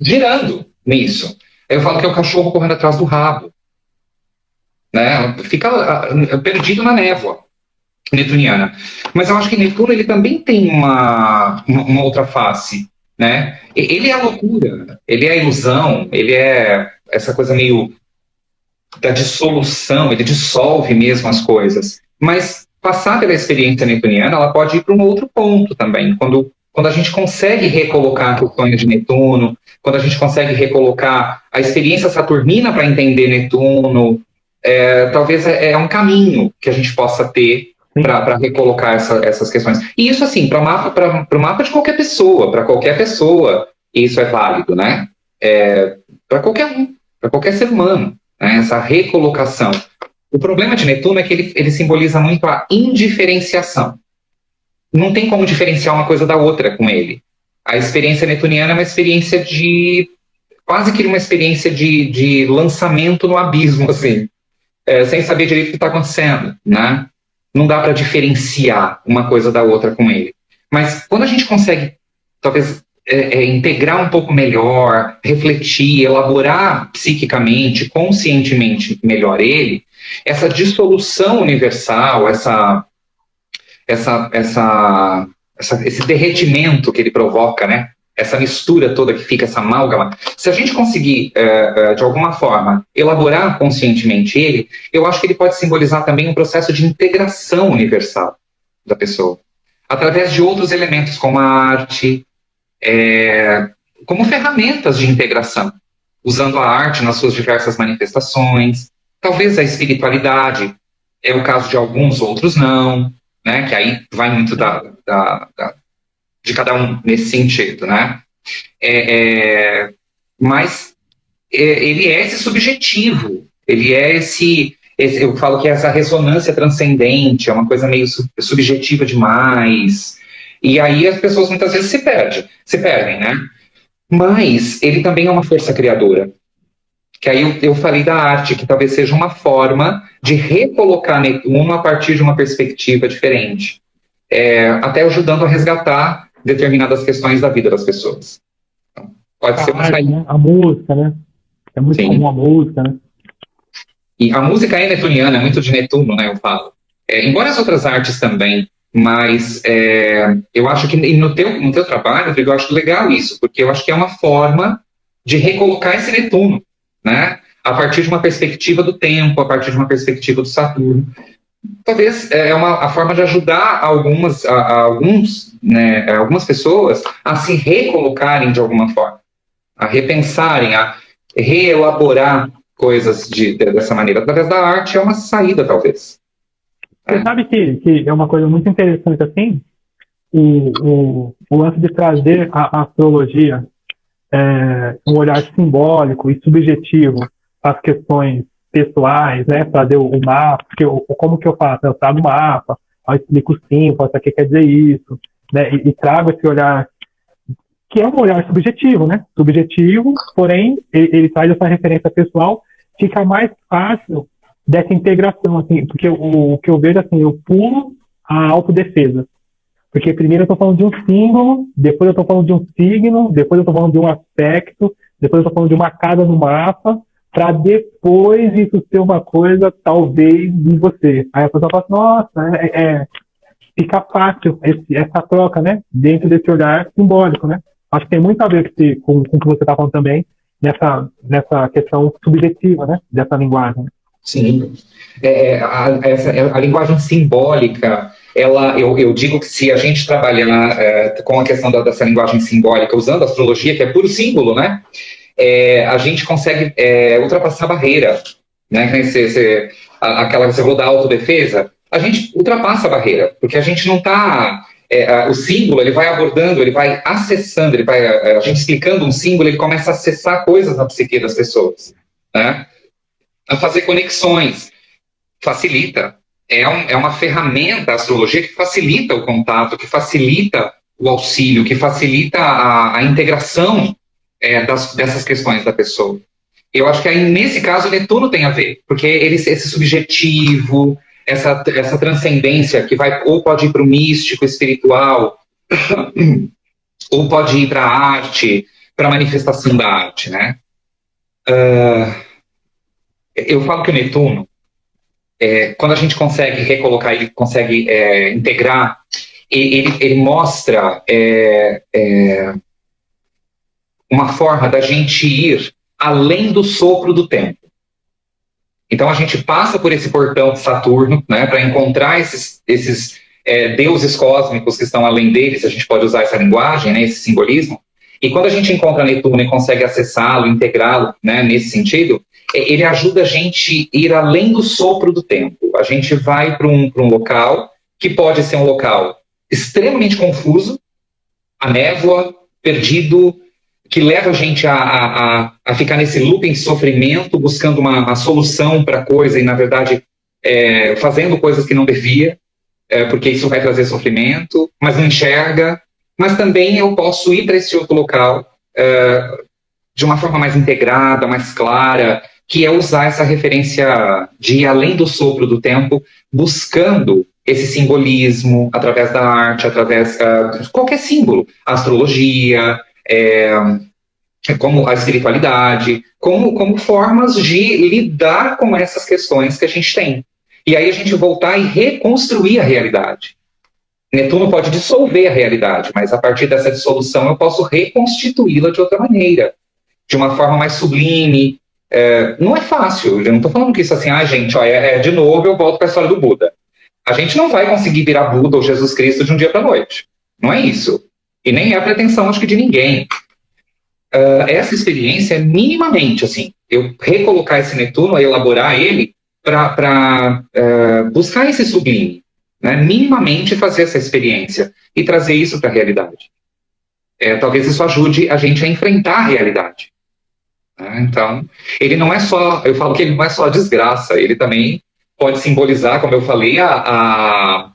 girando nisso. Eu falo que é o cachorro correndo atrás do rabo. Né? Fica perdido na névoa netuniana. Mas eu acho que Netuno ele também tem uma outra face. Né? Ele é a loucura, ele é a ilusão, ele é essa coisa meio da dissolução, ele dissolve mesmo as coisas. Mas passar pela experiência netuniana, ela pode ir para um outro ponto também, quando a gente consegue recolocar o sonho de Netuno, quando a gente consegue recolocar a experiência saturnina para entender Netuno, talvez é um caminho que a gente possa ter para recolocar essas questões. E isso, assim, para o mapa de qualquer pessoa, para qualquer pessoa, isso é válido, né? Para qualquer um, para qualquer ser humano, né? Essa recolocação. O problema de Netuno é que ele simboliza muito a indiferenciação. Não tem como diferenciar uma coisa da outra com ele. A experiência netuniana é uma experiência quase que uma experiência de lançamento no abismo, assim, sem saber direito o que está acontecendo, né? Não dá para diferenciar uma coisa da outra com ele. Mas quando a gente consegue, talvez, integrar um pouco melhor, refletir, elaborar psiquicamente, conscientemente melhor ele, essa dissolução universal, esse derretimento que ele provoca, né? Essa mistura toda que fica, essa amálgama, se a gente conseguir, de alguma forma, elaborar conscientemente ele, eu acho que ele pode simbolizar também um processo de integração universal da pessoa, através de outros elementos, como a arte, como ferramentas de integração, usando a arte nas suas diversas manifestações, talvez a espiritualidade, é o caso de alguns, outros não, né? Que aí vai muito de cada um nesse sentido, né? Mas ele é esse subjetivo, ele é eu falo que é essa ressonância transcendente, é uma coisa meio subjetiva demais, e aí as pessoas muitas vezes se perdem, né? Mas ele também é uma força criadora, que aí eu falei da arte, que talvez seja uma forma de recolocar Netuno a partir de uma perspectiva diferente, até ajudando a resgatar determinadas questões da vida das pessoas. Então, pode ser uma saída. Né? A música, né? É muito comum a música, né? E a música é netuniana, é muito de Netuno, né, eu falo. Embora as outras artes também, mas eu acho que no teu trabalho, Rodrigo, eu acho legal isso, porque eu acho que é uma forma de recolocar esse Netuno, né? A partir de uma perspectiva do tempo, a partir de uma perspectiva do Saturno. Talvez a forma de ajudar algumas pessoas a se recolocarem de alguma forma, a repensarem, a reelaborar coisas dessa maneira. Através da arte é uma saída, talvez. Você sabe que é uma coisa muito interessante, assim, o lance de trazer a astrologia, um olhar simbólico e subjetivo às questões pessoais, né, trazer o mapa, porque como que eu faço? Eu trago o mapa, eu explico o símbolo, isso aqui quer dizer isso, né, e trago esse olhar, que é um olhar subjetivo, né, subjetivo, porém, ele traz essa referência pessoal, fica mais fácil dessa integração, assim, porque o que eu vejo, assim, eu pulo a autodefesa. Porque primeiro eu estou falando de um símbolo, depois eu estou falando de um signo, depois eu estou falando de um aspecto, depois eu estou falando de uma casa no mapa, para depois isso ser uma coisa, talvez, de você. Aí a pessoa fala, nossa, fica fácil essa troca, né? Dentro desse olhar simbólico, né? Acho que tem muito a ver com o que você está falando também, nessa questão subjetiva, né? Dessa linguagem. Sim. A linguagem simbólica, eu digo que se a gente trabalhar com a questão dessa linguagem simbólica, usando a astrologia, que é puro símbolo, né? A gente consegue ultrapassar a barreira, né? Aquela que você falou da autodefesa, a gente ultrapassa a barreira, porque a gente não está... o símbolo, ele vai abordando, ele vai acessando, a gente explicando um símbolo, ele começa a acessar coisas na psique das pessoas, né? A fazer conexões, facilita. É uma ferramenta, a astrologia, que facilita o contato, que facilita o auxílio, que facilita a integração dessas questões da pessoa. Eu acho que aí, nesse caso, o Netuno tem a ver, porque esse subjetivo, essa transcendência que ou pode ir para o místico, espiritual, ou pode ir para a arte, para a manifestação da arte, né? Eu falo que o Netuno, quando a gente consegue recolocar, ele consegue integrar, ele mostra uma forma da gente ir além do sopro do tempo. Então a gente passa por esse portão de Saturno, né, para encontrar esses deuses cósmicos que estão além deles, a gente pode usar essa linguagem, né, esse simbolismo, e quando a gente encontra Netuno e consegue acessá-lo, integrá-lo, né, nesse sentido, ele ajuda a gente a ir além do sopro do tempo. A gente vai para um local que pode ser um local extremamente confuso, a névoa, perdido, que leva a gente a ficar nesse looping de sofrimento, buscando uma solução para a coisa e, na verdade, fazendo coisas que não devia, porque isso vai trazer sofrimento, mas não enxerga. Mas também eu posso ir para esse outro local de uma forma mais integrada, mais clara, que é usar essa referência de ir além do sopro do tempo, buscando esse simbolismo através da arte, através de qualquer símbolo, a astrologia, como a espiritualidade, como formas de lidar com essas questões que a gente tem. E aí a gente voltar e reconstruir a realidade. Netuno pode dissolver a realidade, mas a partir dessa dissolução eu posso reconstituí-la de outra maneira, de uma forma mais sublime. Não é fácil, eu não estou falando que isso assim, gente, de novo eu volto para a história do Buda. A gente não vai conseguir virar Buda ou Jesus Cristo de um dia para a noite. Não é isso. E nem é a pretensão, acho que, de ninguém. Essa experiência é minimamente, assim, eu recolocar esse Netuno, elaborar ele para buscar esse sublime, né? Minimamente fazer essa experiência e trazer isso para a realidade. Talvez isso ajude a gente a enfrentar a realidade. Então, ele não é só, eu falo que ele não é só a desgraça, ele também pode simbolizar, como eu falei, a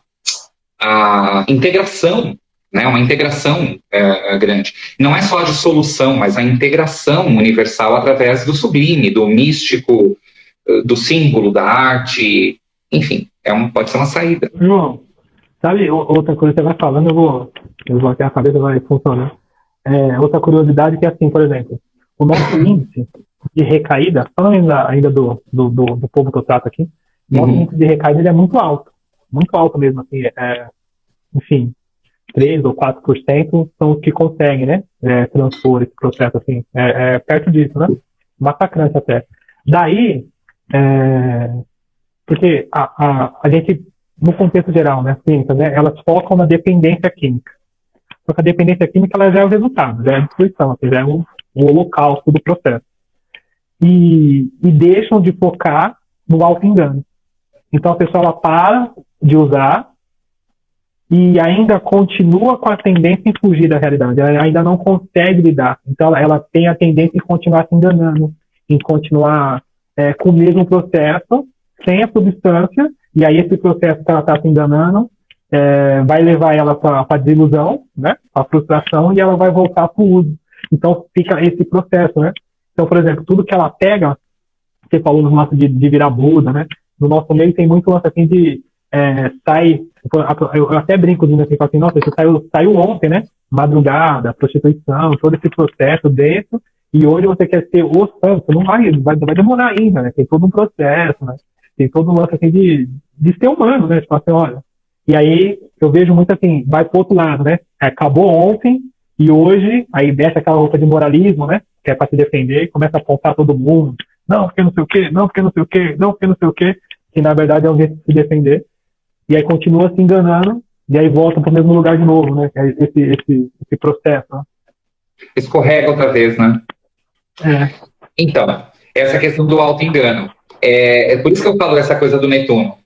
integração, né? Uma integração grande. Não é só a dissolução, mas a integração universal através do sublime, do místico, do símbolo, da arte, enfim, pode ser uma saída. João, sabe, outra coisa que você vai falando, eu vou até a cabeça, vai funcionar. Outra curiosidade que é assim, por exemplo, o nosso índice de recaída, falando ainda do povo que eu trato aqui, o nosso índice de recaída ele é muito alto. muito alto mesmo, assim, enfim, 3 ou 4% são os que conseguem, né, transpor esse processo, assim, perto disso, né, massacrante até. Daí, porque a gente, no contexto geral, né, clínicas, né, elas focam na dependência química. Só que a dependência química, ela já é o resultado, já é a destruição, já é o holocausto do processo. E deixam de focar no auto-engano. Então a pessoa ela para de usar e ainda continua com a tendência em fugir da realidade. Ela ainda não consegue lidar. Então ela tem a tendência em continuar se enganando, em continuar com o mesmo processo, sem a substância, e aí esse processo que ela está se enganando vai levar ela para a desilusão, né, a frustração, e ela vai voltar para o uso. Então fica esse processo, né? Então, por exemplo, tudo que ela pega, você falou no lance de virar Buda, né? No nosso meio tem muito lance assim de sai. Eu até brinco dizendo assim, nossa, você saiu ontem, né? Madrugada, prostituição, todo esse processo dentro, e hoje você quer ser o santo. Não vai demorar ainda, né? Tem todo um processo, né? Tem todo um lance assim de ser humano, né? Tipo assim, olha. E aí eu vejo muito assim, vai pro outro lado, né? Acabou ontem, e hoje, aí desce aquela roupa de moralismo, né? Que é para se defender, começa a apontar todo mundo. Não, porque não sei o quê, não, porque não sei o quê, não, porque não sei o quê. Que na verdade é um jeito de se defender. E aí continua se enganando, e aí volta para o mesmo lugar de novo, né? Esse processo. Né? Escorrega outra vez, né? Então, essa questão do auto-engano. É por isso que eu falo essa coisa do Netuno.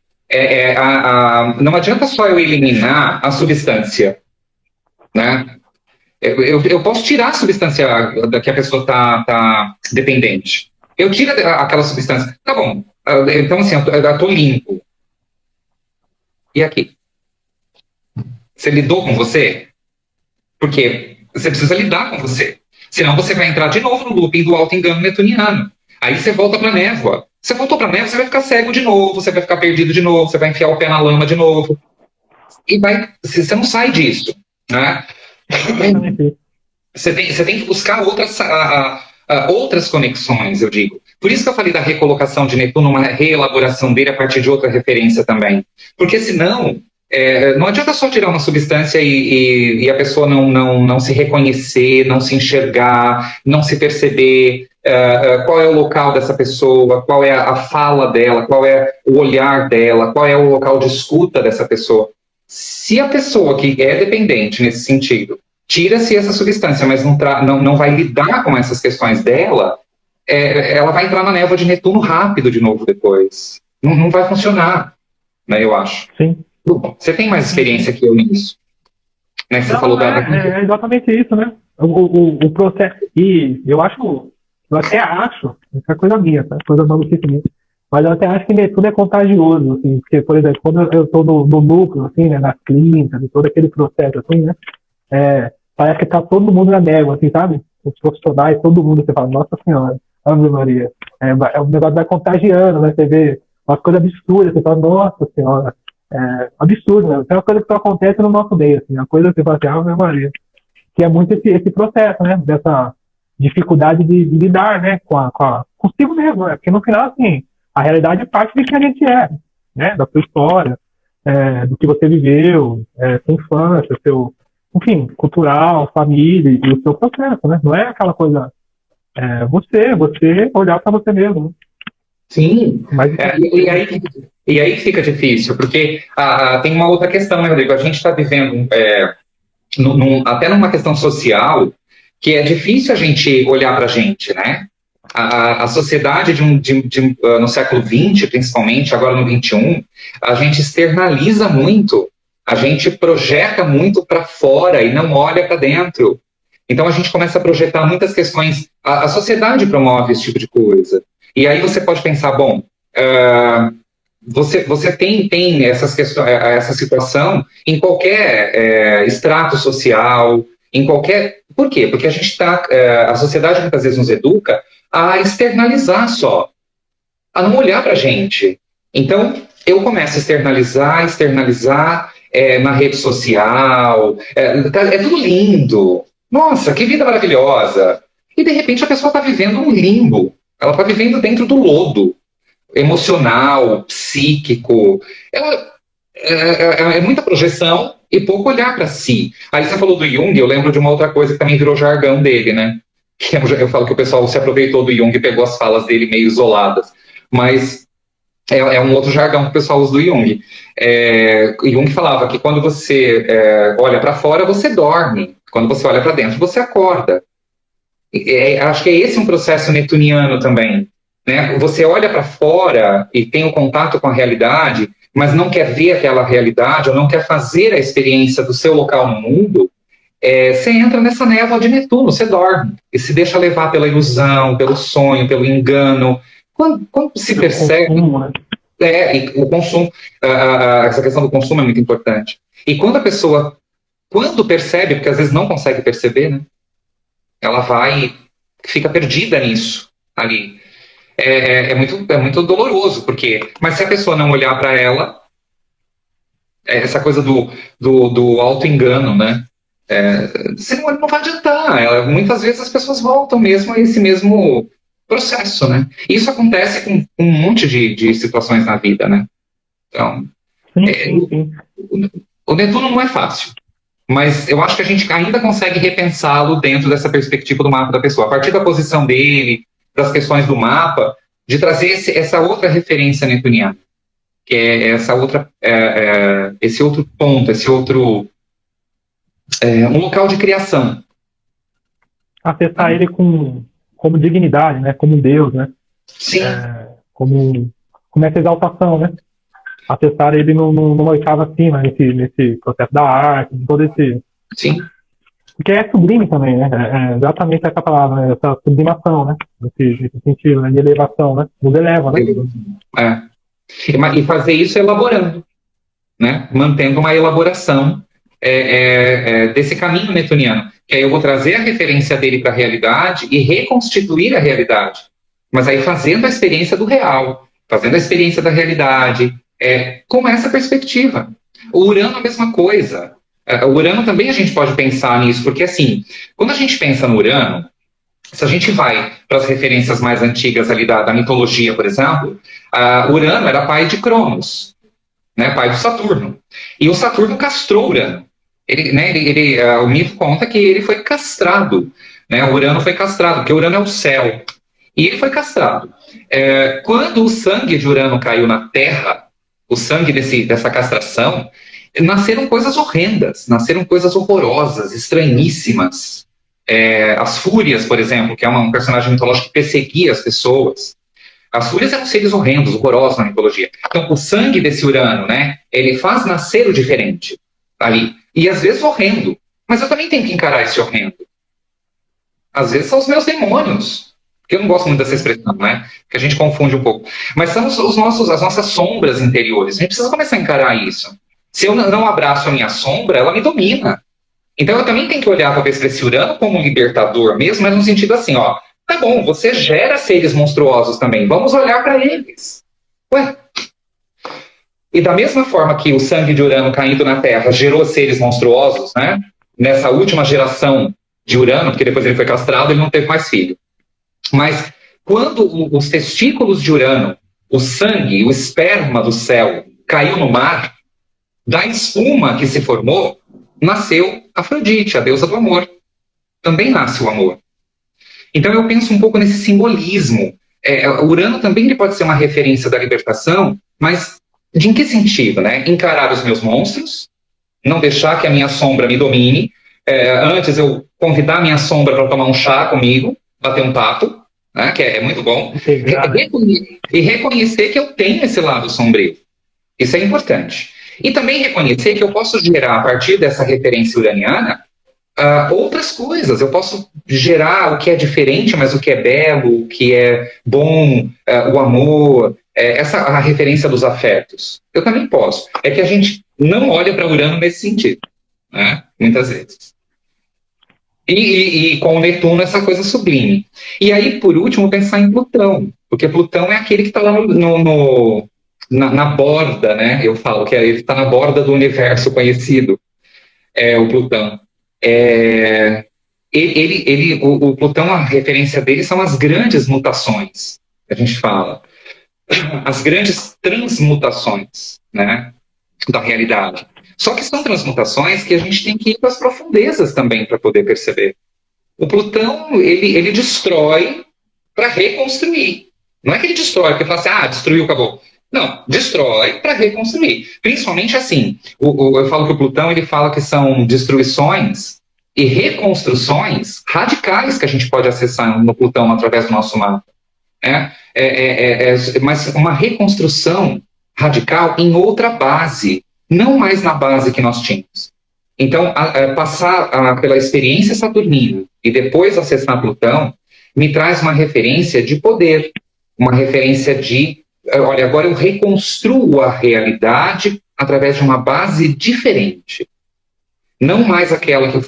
Não adianta só eu eliminar a substância, né? Eu posso tirar a substância da que a pessoa está dependente. Eu tiro aquela substância. Tá bom. Então, assim, eu estou limpo. E aqui? Você lidou com você? Porque você precisa lidar com você. Senão você vai entrar de novo no looping do auto-engano netuniano. Aí você volta para a névoa. Você voltou para a névoa, você vai ficar cego de novo, você vai ficar perdido de novo, você vai enfiar o pé na lama de novo. E você não sai disso, né? Você tem que buscar outras conexões, eu digo. Por isso que eu falei da recolocação de Netuno, uma reelaboração dele a partir de outra referência também. Porque senão, não adianta só tirar uma substância e a pessoa não se reconhecer, não se enxergar, não se perceber qual é o local dessa pessoa, qual é a fala dela, qual é o olhar dela, qual é o local de escuta dessa pessoa. Se a pessoa que é dependente nesse sentido tira-se essa substância, mas não vai lidar com essas questões dela, ela vai entrar na névoa de Netuno rápido de novo depois. Não vai funcionar, né, eu acho. Sim. Você tem mais experiência que eu nisso. Né, que você falou é exatamente isso, né? O processo. E eu até acho, isso é coisa minha, tá? Coisa maluquice minha. Mas eu até acho que Netuno é contagioso, assim, porque, por exemplo, quando eu estou no núcleo, assim, né, nas clínicas, e todo aquele processo, assim, né, parece que tá todo mundo na névoa, assim, sabe? Os profissionais, todo mundo, você fala, nossa senhora, Ave Maria, o negócio vai contagiando, né, você vê umas coisas absurdas, você fala, nossa senhora, absurdo, né, é uma coisa que só acontece no nosso meio, assim, uma coisa que você fala assim, Ave Maria, que é muito esse processo, né, dessa dificuldade de lidar, né, consigo mesmo, né, porque no final, assim, a realidade parte de quem a gente é, né? Da sua história, do que você viveu, sua infância, seu, enfim, cultural, família e o seu processo, né? Não é aquela coisa, você olhar para você mesmo. Né? Sim, mas, e aí fica difícil, porque tem uma outra questão, né, Rodrigo? A gente está vivendo, até numa questão social, que é difícil a gente olhar para a gente, né? A sociedade no século XX, principalmente, agora no XXI, a gente externaliza muito, a gente projeta muito para fora e não olha para dentro. Então a gente começa a projetar muitas questões, a sociedade promove esse tipo de coisa. E aí você pode pensar, bom, você tem essa situação em qualquer extrato social, em qualquer... Por quê? Porque a sociedade muitas vezes nos educa a externalizar só, a não olhar para a gente. Então, eu começo a externalizar na rede social, é tudo lindo, nossa, que vida maravilhosa. E, de repente, a pessoa está vivendo um limbo, ela está vivendo dentro do lodo emocional, psíquico, é muita projeção e pouco olhar para si. Aí você falou do Jung, eu lembro de uma outra coisa que também virou jargão dele, né? Que eu falo que o pessoal se aproveitou do Jung e pegou as falas dele meio isoladas. Mas é um outro jargão que o pessoal usa do Jung. Jung falava que quando você olha para fora, você dorme. Quando você olha para dentro, você acorda. Acho que é esse um processo netuniano também. Né? Você olha para fora e tem o contato com a realidade, mas não quer ver aquela realidade, ou não quer fazer a experiência do seu local no mundo, você entra nessa névoa de Netuno, você dorme, e se deixa levar pela ilusão, pelo sonho, pelo engano. Quando se percebe... Consumo, né? E o consumo, essa questão do consumo é muito importante. E quando a pessoa, quando percebe, porque às vezes não consegue perceber, né? Ela fica perdida nisso, ali. É muito doloroso, porque... Mas se a pessoa não olhar para ela, essa coisa do auto-engano, né? Você não vai adiantar. Muitas vezes as pessoas voltam mesmo a esse mesmo processo, né? Isso acontece com um monte de situações na vida, né? Então, Sim. o Netuno não é fácil, mas eu acho que a gente ainda consegue repensá-lo dentro dessa perspectiva do mapa da pessoa, a partir da posição dele, das questões do mapa, de trazer essa outra referência netuniana, que é esse outro ponto, esse outro um local de criação. Acessar ele como dignidade, né? Como Deus, né? Sim. Como essa exaltação, né? Acessar ele numa oitava acima, nesse processo da arte, de todo esse... Sim. Porque é sublime também, né? É exatamente essa palavra, né? Essa sublimação, né? Nesse sentido, né? De elevação, né? Nos eleva, né? E fazer isso elaborando, né? Mantendo uma elaboração desse caminho netuniano. Que aí eu vou trazer a referência dele para a realidade e reconstituir a realidade. Mas aí fazendo a experiência do real, fazendo a experiência da realidade, com essa perspectiva. O Urano é a mesma coisa. O Urano também a gente pode pensar nisso, porque assim, quando a gente pensa no Urano, se a gente vai para as referências mais antigas ali da mitologia, por exemplo, Urano era pai de Cronos, né, pai do Saturno. E o Saturno castrou Urano. O mito conta que ele foi castrado, né? O Urano foi castrado, porque Urano é o céu. E ele foi castrado. Quando o sangue de Urano caiu na Terra, o sangue dessa castração, nasceram coisas horrendas, nasceram coisas horrorosas, estranhíssimas. As Fúrias, por exemplo, que é um personagem mitológico que perseguia as pessoas. As Fúrias eram seres horrendos, horrorosos na mitologia. Então, o sangue desse Urano, né, ele faz nascer o diferente ali. E às vezes horrendo. Mas eu também tenho que encarar esse horrendo. Às vezes são os meus demônios. Porque eu não gosto muito dessa expressão, né? Que a gente confunde um pouco. Mas são as nossas sombras interiores. A gente precisa começar a encarar isso. Se eu não abraço a minha sombra, ela me domina. Então eu também tenho que olhar para esse Urano como um libertador mesmo, mas no sentido assim, ó, tá bom, você gera seres monstruosos também, vamos olhar para eles. Ué? E da mesma forma que o sangue de Urano caindo na Terra gerou seres monstruosos, né? Nessa última geração de Urano, porque depois ele foi castrado, ele não teve mais filho. Mas quando os testículos de Urano, o sangue, o esperma do céu, caiu no mar, da espuma que se formou, nasceu Afrodite, a deusa do amor. Também nasce o amor. Então eu penso um pouco nesse simbolismo. Urano também ele pode ser uma referência da libertação, mas em que sentido, né? Encarar os meus monstros, não deixar que a minha sombra me domine. Antes eu convidar a minha sombra para tomar um chá comigo, bater um papo, né? Que é muito bom. E reconhecer que eu tenho esse lado sombrio. Isso é importante. E também reconhecer que eu posso gerar, a partir dessa referência uraniana, outras coisas. Eu posso gerar o que é diferente, mas o que é belo, o que é bom, o amor, a referência dos afetos. Eu também posso. É que a gente não olha para Urano nesse sentido, né? Muitas vezes. E com o Netuno, essa coisa sublime. E aí, por último, pensar em Plutão. Porque Plutão é aquele que está lá na borda, né? Eu falo que ele está na borda do universo conhecido, o Plutão. O Plutão, a referência dele são as grandes mutações, que a gente fala. As grandes transmutações, né? da realidade. Só que são transmutações que a gente tem que ir para as profundezas também para poder perceber. O Plutão, ele destrói para reconstruir. Não é que ele destrói, porque fala assim, destruiu, acabou. Não, destrói para reconstruir. Principalmente assim, eu falo que o Plutão, ele fala que são destruições e reconstruções radicais que a gente pode acessar no Plutão através do nosso mapa. Mas uma reconstrução radical em outra base, não mais na base que nós tínhamos. Então, passar pela experiência saturnina e depois acessar Plutão me traz uma referência de poder, uma referência de, olha, agora eu reconstruo a realidade através de uma base diferente. Não mais aquela que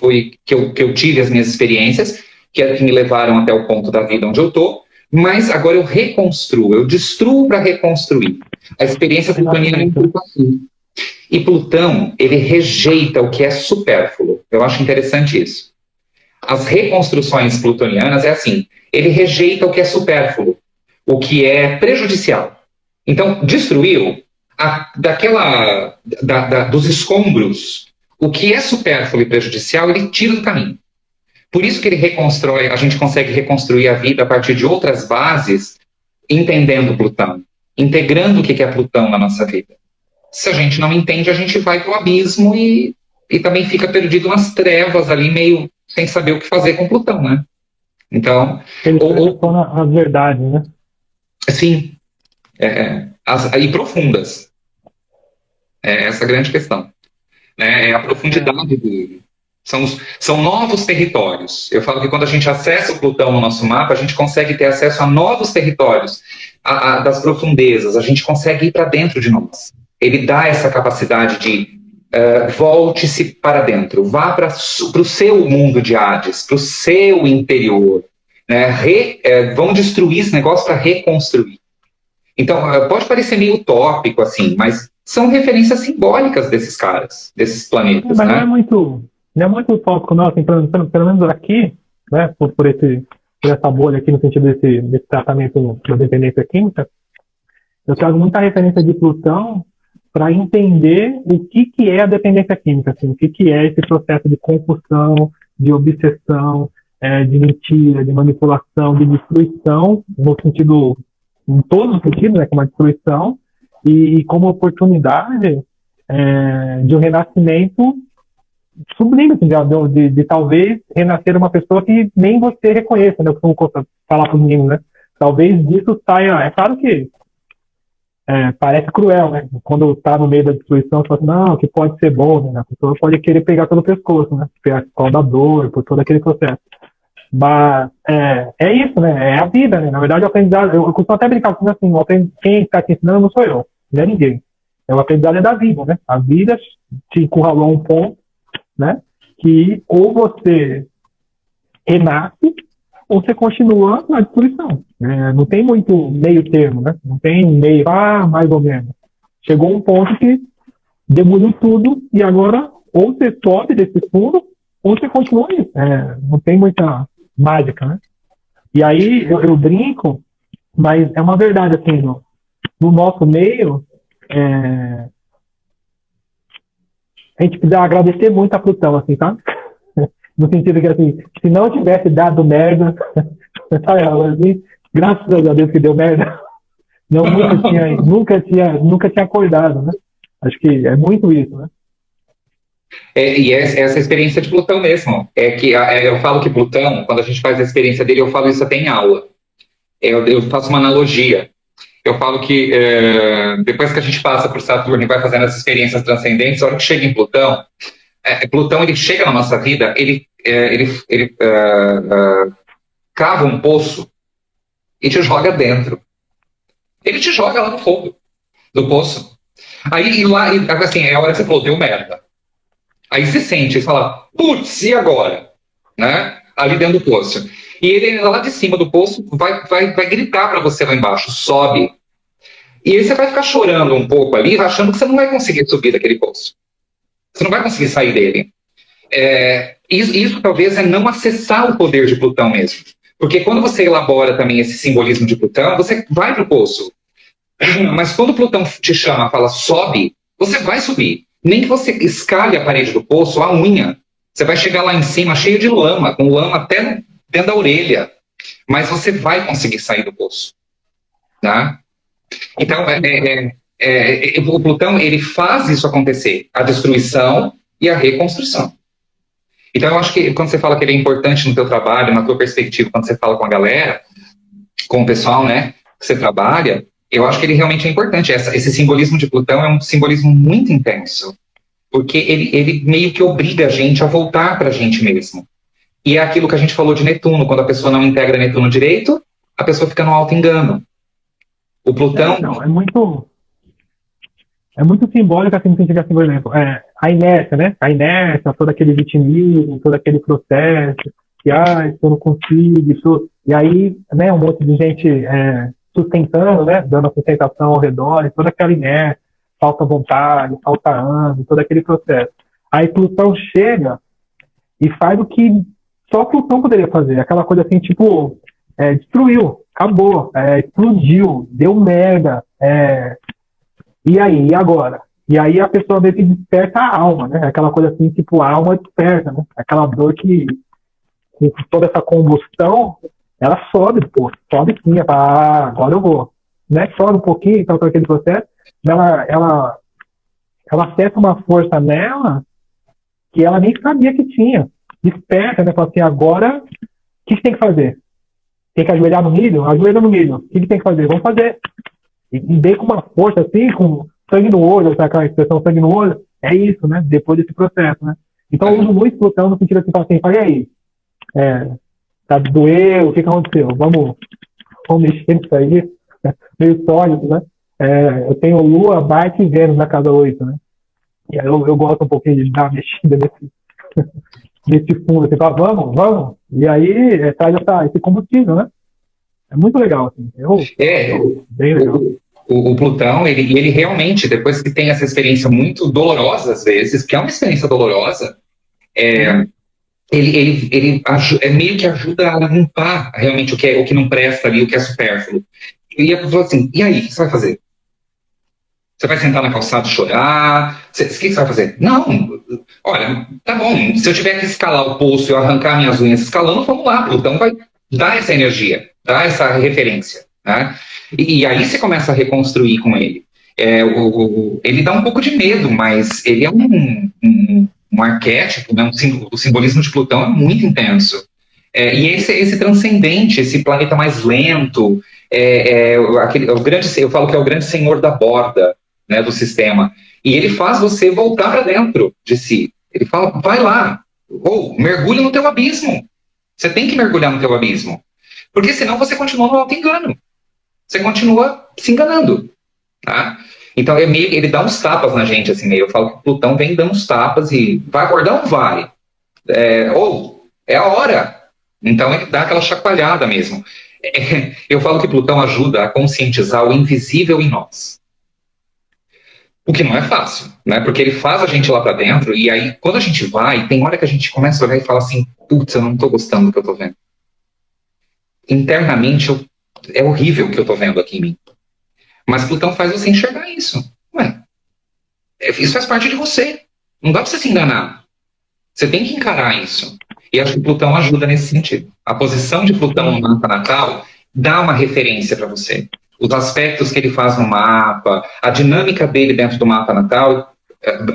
eu tive as minhas experiências, que me levaram até o ponto da vida onde eu estou, mas agora eu reconstruo, eu destruo para reconstruir. A experiência plutoniana é um pouco assim. E Plutão, ele rejeita o que é supérfluo. Eu acho interessante isso. As reconstruções plutonianas é assim, ele rejeita o que é supérfluo, o que é prejudicial. Então, destruiu dos escombros, o que é supérfluo e prejudicial, ele tira do caminho. Por isso que ele reconstrói, a gente consegue reconstruir a vida a partir de outras bases, entendendo Plutão, integrando o que é Plutão na nossa vida. Se a gente não entende, a gente vai para o abismo e também fica perdido nas trevas ali, meio sem saber o que fazer com Plutão, né? Então... Ele transforma as verdades, né? Sim. E profundas. Essa a grande questão. É a profundidade dele. São novos territórios. Eu falo que quando a gente acessa o Plutão no nosso mapa, a gente consegue ter acesso a novos territórios, das profundezas, a gente consegue ir para dentro de nós. Ele dá essa capacidade de volte-se para dentro, vá para o seu mundo de Hades, para o seu interior. Né? Vão destruir esse negócio para reconstruir. Então, pode parecer meio utópico, assim, mas são referências simbólicas desses caras, desses planetas. Mas né? não é muito utópico, não, assim, pelo menos aqui, né, por essa bolha aqui, no sentido desse tratamento da dependência química, eu trago muita referência de Plutão para entender o que é a dependência química, assim, o que é esse processo de compulsão, de obsessão, de mentira, de manipulação, de destruição, em todos os sentidos, né, como a destruição, e como oportunidade de um renascimento sublime, assim, de talvez renascer uma pessoa que nem você reconheça, né, como falar para os meninos, né? Talvez disso saia. É claro que parece cruel, né? Quando está no meio da destruição, você fala assim, não, que pode ser bom, né? A pessoa pode querer pegar pelo pescoço, né? Por causa da dor, por todo aquele processo. Mas é isso, né? É a vida, né? Na verdade, o aprendizado, eu costumo até brincar com assim, quem está te ensinando não sou eu, não é ninguém. O aprendizado é da vida, né? A vida te encurralou a um ponto, né? Que ou você renasce ou você continua na destruição. Não tem muito meio termo, né? Não tem meio, mais ou menos. Chegou um ponto que demoliu tudo e agora ou você sobe desse fundo ou você continua aí. Não tem muita mágica, né? E aí eu brinco, mas é uma verdade, assim, no nosso meio, a gente precisa agradecer muito a Plutão, assim, tá? No sentido que, assim, se não tivesse dado merda, sabe, graças a Deus que deu merda, nunca tinha acordado, né? Acho que é muito isso, né? E essa experiência de Plutão mesmo. Eu falo que Plutão, quando a gente faz a experiência dele, eu falo isso até em aula. Eu faço uma analogia. Eu falo que depois que a gente passa por Saturno e vai fazendo as experiências transcendentes, a hora que chega em Plutão, Plutão ele chega na nossa vida, ele cava um poço e te joga dentro. Ele te joga lá no fogo do poço. Aí lá, assim, é a hora que você falou, deu merda. Aí você sente, você fala, putz, e agora? Né? Ali dentro do poço. E ele lá de cima do poço vai gritar para você lá embaixo, sobe. E aí você vai ficar chorando um pouco ali, achando que você não vai conseguir subir daquele poço. Você não vai conseguir sair dele. Isso talvez é não acessar o poder de Plutão mesmo. Porque quando você elabora também esse simbolismo de Plutão, você vai para o poço. Mas quando Plutão te chama, fala, sobe, Você vai subir. Nem que você escale a parede do poço, a unha. Você vai chegar lá em cima cheio de lama, com lama até dentro da orelha. Mas você vai conseguir sair do poço. Tá? Então, o Plutão, ele faz isso acontecer. A destruição e a reconstrução. Então, eu acho que quando você fala que ele é importante no teu trabalho, na tua perspectiva, quando você fala com a galera, com o pessoal, né, que você trabalha, eu acho que ele realmente é importante. Esse simbolismo de Plutão é um simbolismo muito intenso, porque ele meio que obriga a gente a voltar para a gente mesmo. E é aquilo que a gente falou de Netuno, quando a pessoa não integra Netuno direito, a pessoa fica no auto-engano. O Plutão... É muito simbólico, assim, no sentido assim, por exemplo, a inércia, né? A inércia, todo aquele vitimismo, todo aquele processo, que, isso eu não consigo, isso... E aí, né, um monte de gente sustentando, né, dando a sustentação ao redor, e toda aquela inércia, falta vontade, falta ânimo, todo aquele processo. Aí Plutão chega e faz o que só Plutão poderia fazer, aquela coisa assim, tipo, destruiu, acabou, explodiu, deu merda, e aí, e agora? E aí a pessoa meio que desperta a alma, né? Aquela coisa assim, tipo, a alma desperta, né? Aquela dor que, com toda essa combustão, ela sobe, pô, sobe sim, agora eu vou. Né? Sobe um pouquinho, então, com aquele processo, ela acessa uma força nela que ela nem sabia que tinha. Desperta, né? Fala assim, agora, o que tem que fazer? Tem que ajoelhar no milho? Ajoelha no milho. O que tem que fazer? Vamos fazer. E vem com uma força assim, com sangue no olho, sabe aquela expressão sangue no olho? É isso, né? Depois desse processo, né? Então eu uso muito Plutão no sentido assim, e aí? Tá, doeu, o que aconteceu? Vamos mexer nisso aí, meio sólido, né? Eu tenho Lua, Marte e Vênus na casa 8, né? E aí eu gosto um pouquinho de dar uma mexida nesse fundo, assim, fala, vamos, e aí traz esse combustível, né? É muito legal, assim. Bem legal. O Plutão, ele realmente, depois que tem essa experiência muito dolorosa, às vezes, que é uma experiência dolorosa, ele meio que ajuda a limpar realmente o que não presta ali, o que é supérfluo. E a pessoa assim, e aí, o que você vai fazer? Você vai sentar na calçada e chorar? O que você vai fazer? Não, olha, tá bom, se eu tiver que escalar o poço e eu arrancar minhas unhas escalando, vamos lá, Plutão vai dar essa energia, dar essa referência, né? E aí você começa a reconstruir com ele. Ele dá um pouco de medo, mas ele é um arquétipo, né? O simbolismo de Plutão é muito intenso. E esse transcendente, esse planeta mais lento, eu falo que é o grande senhor da borda, né, do sistema. E ele faz você voltar para dentro de si. Ele fala, vai lá, mergulha no teu abismo. Você tem que mergulhar no teu abismo. Porque senão você continua no auto-engano. Você continua se enganando. Tá? Então ele dá uns tapas na gente, assim, eu falo que Plutão vem dando uns tapas e vai acordar ou vai? É a hora. Então ele dá aquela chacoalhada mesmo. Eu falo que Plutão ajuda a conscientizar o invisível em nós. O que não é fácil, né? Porque ele faz a gente lá para dentro e aí quando a gente vai, tem hora que a gente começa a olhar e fala assim, putz, eu não estou gostando do que eu estou vendo. Internamente é horrível o que eu estou vendo aqui em mim. Mas Plutão faz você enxergar isso. Isso faz parte de você. Não dá para você se enganar. Você tem que encarar isso. E acho que Plutão ajuda nesse sentido. A posição de Plutão no mapa natal dá uma referência para você. Os aspectos que ele faz no mapa, a dinâmica dele dentro do mapa natal,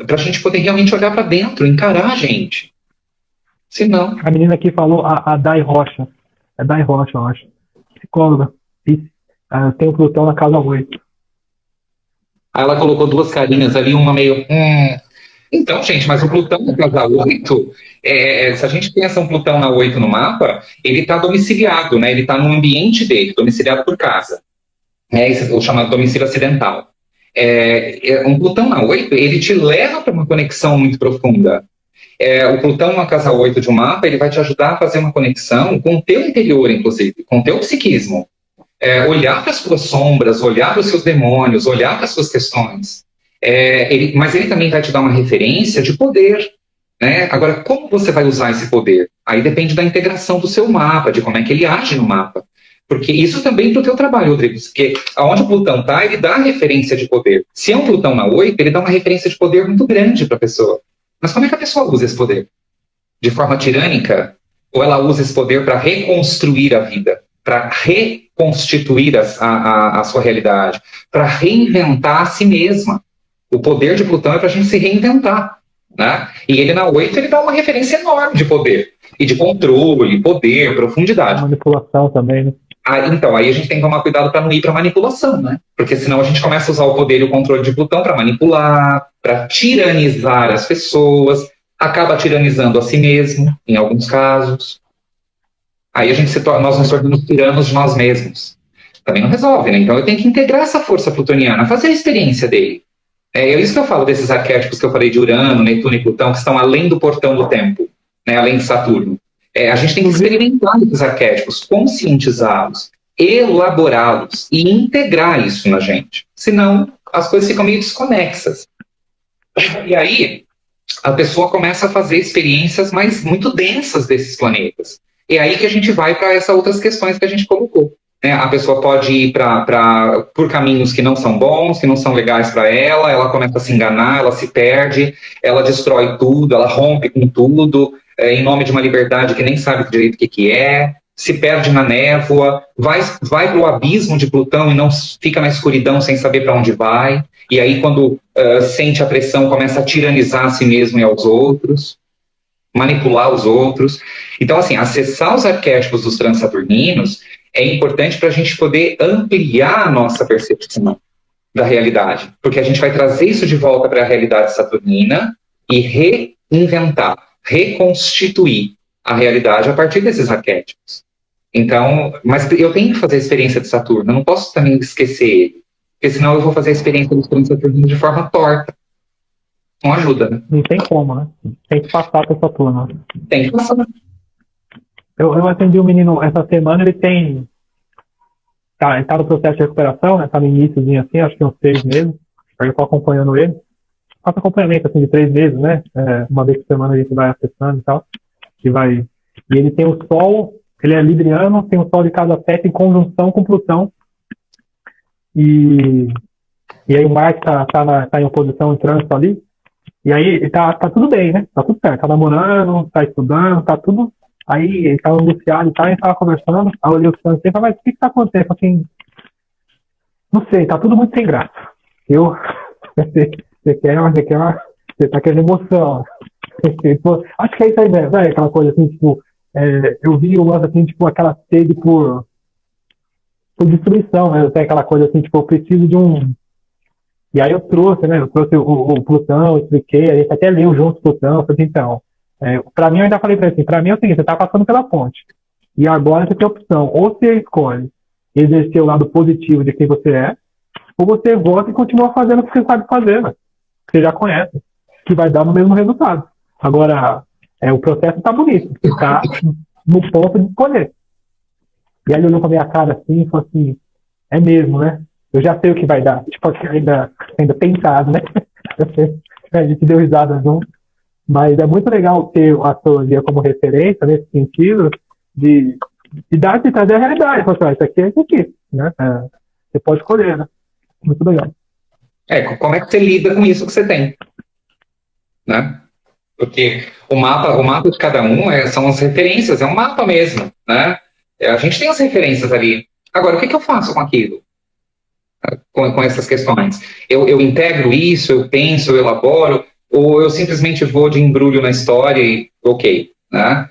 para a gente poder realmente olhar para dentro, encarar a gente. Senão... A menina aqui falou a Dai Rocha. É Dai Rocha, eu acho. Psicóloga. Tem o Plutão na casa 8. Aí ela colocou duas carinhas ali, uma meio... Então, gente, mas o Plutão na casa 8, se a gente pensa um Plutão na 8 no mapa, ele está domiciliado, né? Ele está no ambiente dele, domiciliado por casa. Esse é o chamado domicílio acidental. Um Plutão na 8, ele te leva para uma conexão muito profunda. O Plutão na casa 8 de um mapa, ele vai te ajudar a fazer uma conexão com o teu interior, inclusive, com o teu psiquismo. Olhar para as suas sombras, olhar para os seus demônios, olhar para as suas questões. Mas ele também vai te dar uma referência de poder. Né? Agora, como você vai usar esse poder? Aí depende da integração do seu mapa, de como é que ele age no mapa. Porque isso também para o teu trabalho, Rodrigo, porque aonde o Plutão está, ele dá referência de poder. Se é um Plutão na 8, ele dá uma referência de poder muito grande para a pessoa. Mas como é que a pessoa usa esse poder? De forma tirânica? Ou ela usa esse poder para reconstruir a vida? Para reconstituir a sua realidade? Para reinventar a si mesma? O poder de Plutão é para a gente se reinventar. Né? E ele na 8, ele dá uma referência enorme de poder. E de controle, poder, profundidade. Manipulação também, né? Então, aí a gente tem que tomar cuidado para não ir para manipulação, né? Porque senão a gente começa a usar o poder e o controle de Plutão para manipular, para tiranizar as pessoas, acaba tiranizando a si mesmo, em alguns casos. Aí nós nos tornamos tiranos de nós mesmos. Também não resolve, né? Então eu tenho que integrar essa força plutoniana, fazer a experiência dele. É isso que eu falo desses arquétipos que eu falei de Urano, Netuno e Plutão, que estão além do portão do tempo, né? Além de Saturno. A gente tem que experimentar esses arquétipos, conscientizá-los, elaborá-los e integrar isso na gente. Senão, as coisas ficam meio desconexas. E aí, a pessoa começa a fazer experiências muito densas desses planetas. É aí que a gente vai para essas outras questões que a gente colocou. Né? A pessoa pode ir por caminhos que não são bons, que não são legais para ela começa a se enganar, ela se perde, ela destrói tudo, ela rompe com tudo, em nome de uma liberdade que nem sabe direito o que é, se perde na névoa, vai para o abismo de Plutão e não fica na escuridão sem saber para onde vai, e aí quando sente a pressão começa a tiranizar a si mesmo e aos outros, manipular os outros. Então, assim, acessar os arquétipos dos transaturninos é importante para a gente poder ampliar a nossa percepção da realidade, porque a gente vai trazer isso de volta para a realidade saturnina e reinventar, reconstituir a realidade a partir desses arquétipos. Então, mas eu tenho que fazer a experiência de Saturno, eu não posso também esquecer ele, porque senão eu vou fazer a experiência dos transaturninos de forma torta. Não ajuda, né? Não tem como, né? Tem que passar para Saturno. Tem que passar. Eu atendi um menino essa semana, ele tá no processo de recuperação, né? Tá no iníciozinho assim, acho que uns 6 meses. Aí eu tô acompanhando ele. Faço acompanhamento assim de 3 meses, né? Uma vez por semana a gente vai acessando e tal. E ele tem o Sol, ele é libriano, tem o Sol de casa 7 em conjunção com Plutão. E aí o Marte tá em oposição em trânsito ali. E aí tá tudo bem, né? Tá tudo certo. Tá namorando, tá estudando, tá tudo. Aí ele tava angustiado e tal, a gente tava conversando. Aí eu olhei o Santos e falei, mas o que tá acontecendo? Eu falei assim, não sei, tá tudo muito sem graça. Você tá querendo emoção. Acho que é isso aí mesmo, né? Aquela coisa assim, tipo, eu vi o lance assim, tipo, aquela sede por destruição, né? Tem aquela coisa assim, tipo, eu preciso de um. E aí eu trouxe, né? Eu trouxe o Plutão, expliquei, a gente até leu junto o Plutão, eu falei, então, pra mim eu ainda falei pra ele assim, pra mim é o seguinte, você tá passando pela ponte. E agora você tem a opção, ou você escolhe exercer o lado positivo de quem você é, ou você volta e continua fazendo o que você sabe fazer, né? Que você já conhece, que vai dar no mesmo resultado. Agora, o processo tá bonito, você tá no ponto de escolher. E aí ele olhou pra minha cara assim e falou assim, é mesmo, né? Eu já sei o que vai dar. Tipo, ainda pensado, né? A gente deu risada junto. Mas é muito legal ter a astrologia como referência, nesse sentido, de trazer a realidade. Falar assim, isso aqui é isso aqui, né? Você pode escolher, né? Muito legal. Como é que você lida com isso que você tem? Né? Porque o mapa de cada um são as referências, é um mapa mesmo, né? A gente tem as referências ali. Agora, o que eu faço com aquilo? Com essas questões? Eu integro isso, eu penso, eu elaboro, ou eu simplesmente vou de embrulho na história e ok, né?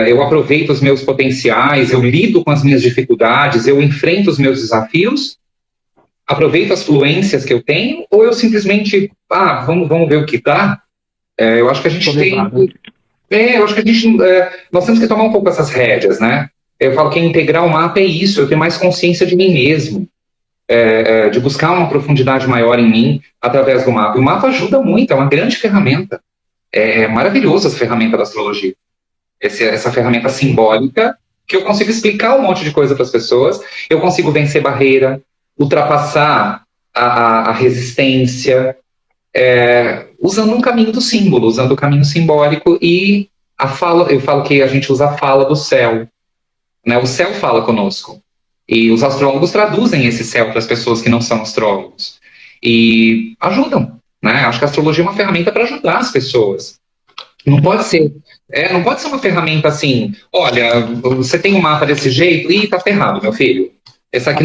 Eu aproveito os meus potenciais, eu lido com as minhas dificuldades, eu enfrento os meus desafios, aproveito as fluências que eu tenho, ou eu simplesmente, vamos ver o que dá? Eu acho que a gente nós temos que tomar um pouco essas rédeas, né? Eu falo que integrar o mapa é isso, eu ter mais consciência de mim mesmo, de buscar uma profundidade maior em mim através do mapa. E o mapa ajuda muito, é uma grande ferramenta. É maravilhosa essa ferramenta da astrologia. Essa ferramenta simbólica, que eu consigo explicar um monte de coisa para as pessoas, eu consigo vencer barreira, ultrapassar a resistência, usando um caminho do símbolo, usando o caminho simbólico e a fala. Eu falo que a gente usa a fala do céu, né? O céu fala conosco. E os astrólogos traduzem esse céu para as pessoas que não são astrólogos. E ajudam, né? Acho que a astrologia é uma ferramenta para ajudar as pessoas. Não pode ser, não pode ser uma ferramenta assim, olha, você tem um mapa desse jeito, ih, tá ferrado, meu filho. Essa aqui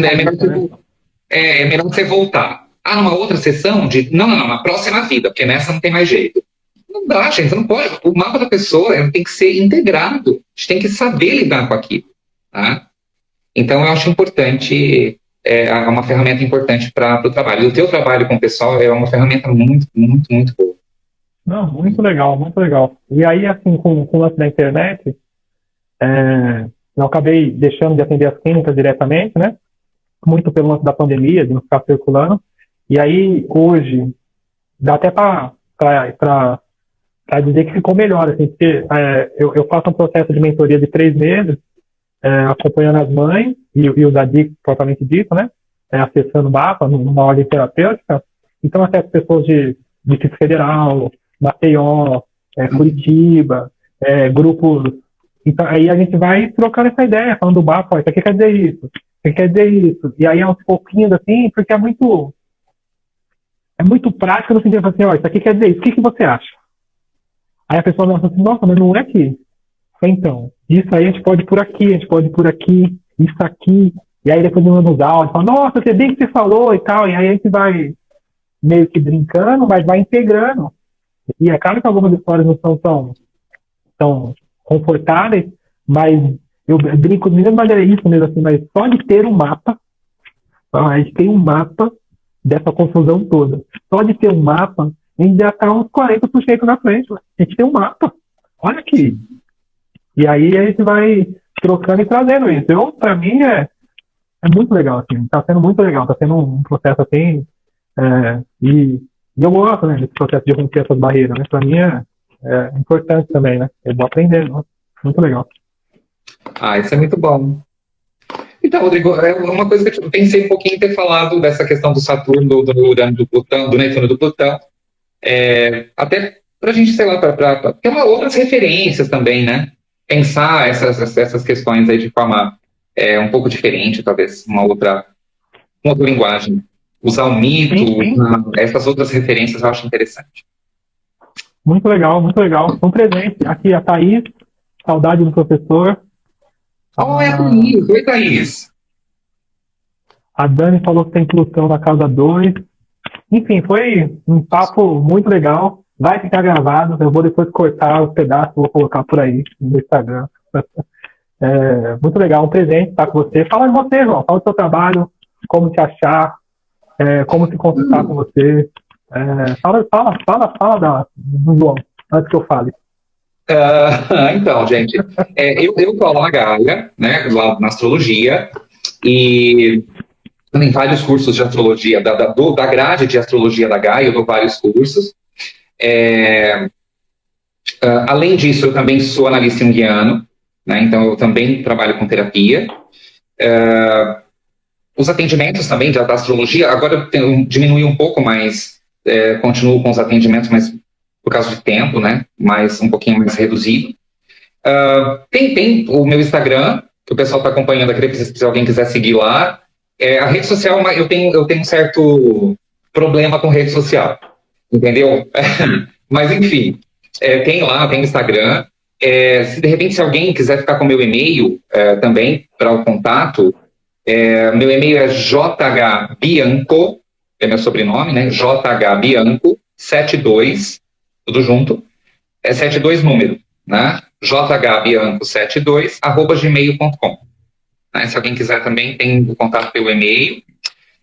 é melhor você voltar. Ah, numa outra sessão não, na próxima vida, porque nessa não tem mais jeito. Não dá, gente, você não pode. O mapa da pessoa tem que ser integrado. A gente tem que saber lidar com aquilo, tá? Então, eu acho importante, é uma ferramenta importante para o trabalho. E o teu trabalho com o pessoal é uma ferramenta muito, muito, muito boa. Não, muito legal, muito legal. E aí, assim, com o lance da internet, eu acabei deixando de atender as clínicas diretamente, né? Muito pelo lance da pandemia, de não ficar circulando. E aí, hoje, dá até para dizer que ficou melhor, assim, porque eu faço um processo de mentoria de 3 meses, acompanhando as mães e os adictos, propriamente dito, né? Acessando o mapa numa ordem terapêutica. Então, acesso pessoas de Distrito Federal, Maceió, Curitiba, grupos. Então, aí a gente vai trocando essa ideia, falando do mapa, isso aqui quer dizer isso, isso aqui quer dizer isso. E aí, aos pouquinhos, assim, porque é muito prático no sentido de assim, isso aqui quer dizer isso, o que você acha? Aí a pessoa fala assim, nossa, mas não é aqui. Então, isso aí a gente pode ir por aqui, isso aqui. E aí depois manda os áudios, fala, nossa, você bem que você falou e tal. E aí a gente vai meio que brincando, mas vai integrando. E é claro que algumas histórias não são tão confortáveis, mas eu brinco de mesma maneira isso mesmo, assim, mas só de ter um mapa, a gente tem um mapa dessa confusão toda. Só de ter um mapa, a gente já está uns 40% na frente. A gente tem um mapa. Olha aqui. E aí a gente vai trocando e trazendo isso. Para mim, é muito legal, assim. Está sendo muito legal. Está sendo um processo assim. E eu gosto, né, desse processo de romper essas barreiras, né? Para mim é importante também, né? Eu vou aprendendo. Né? Muito legal. Isso é muito bom. Então, Rodrigo, é uma coisa que eu pensei um pouquinho em ter falado dessa questão do Saturno, do Urano, do Plutão, do Netuno, do Plutão. Até para a gente, sei lá, para ter outras referências também, né? Pensar essas questões aí de forma um pouco diferente, talvez uma outra linguagem. Usar o mito, essas outras referências eu acho interessante. Muito legal, muito legal. Um presente. Aqui a Thaís, saudade do professor. É a Thaís. Oi, Thaís. A Dani falou que tem Plutão na casa 2. Enfim, foi um papo muito legal. Vai ficar gravado. Eu vou depois cortar os pedaços, vou colocar por aí no Instagram. Muito legal, um presente estar com você. Fala de você, João. Fala do seu trabalho, como te achar, como se consultar com você. Fala do João, antes que eu fale. Então, gente, eu colo na Gaia, né, lá na astrologia, e tem vários cursos de astrologia, da grade de astrologia da Gaia, eu dou vários cursos. Além disso, eu também sou analista junguiano, né, então eu também trabalho com terapia. Os atendimentos também da astrologia, agora eu diminui um pouco, mas continuo com os atendimentos, mas por causa de tempo, né, mas um pouquinho mais reduzido. Tem o meu Instagram, que o pessoal está acompanhando aqui, se alguém quiser seguir lá. A rede social, eu tenho um certo problema com rede social, entendeu? Mas, enfim, tem lá, tem o Instagram. Se de repente, se alguém quiser ficar com o meu e-mail também, para o contato, meu e-mail é jhbianco, é meu sobrenome, né? jhbianco 72, tudo junto, 72 número, né? jhbianco72, @gmail.com. Né? Se alguém quiser também, tem o contato pelo e-mail.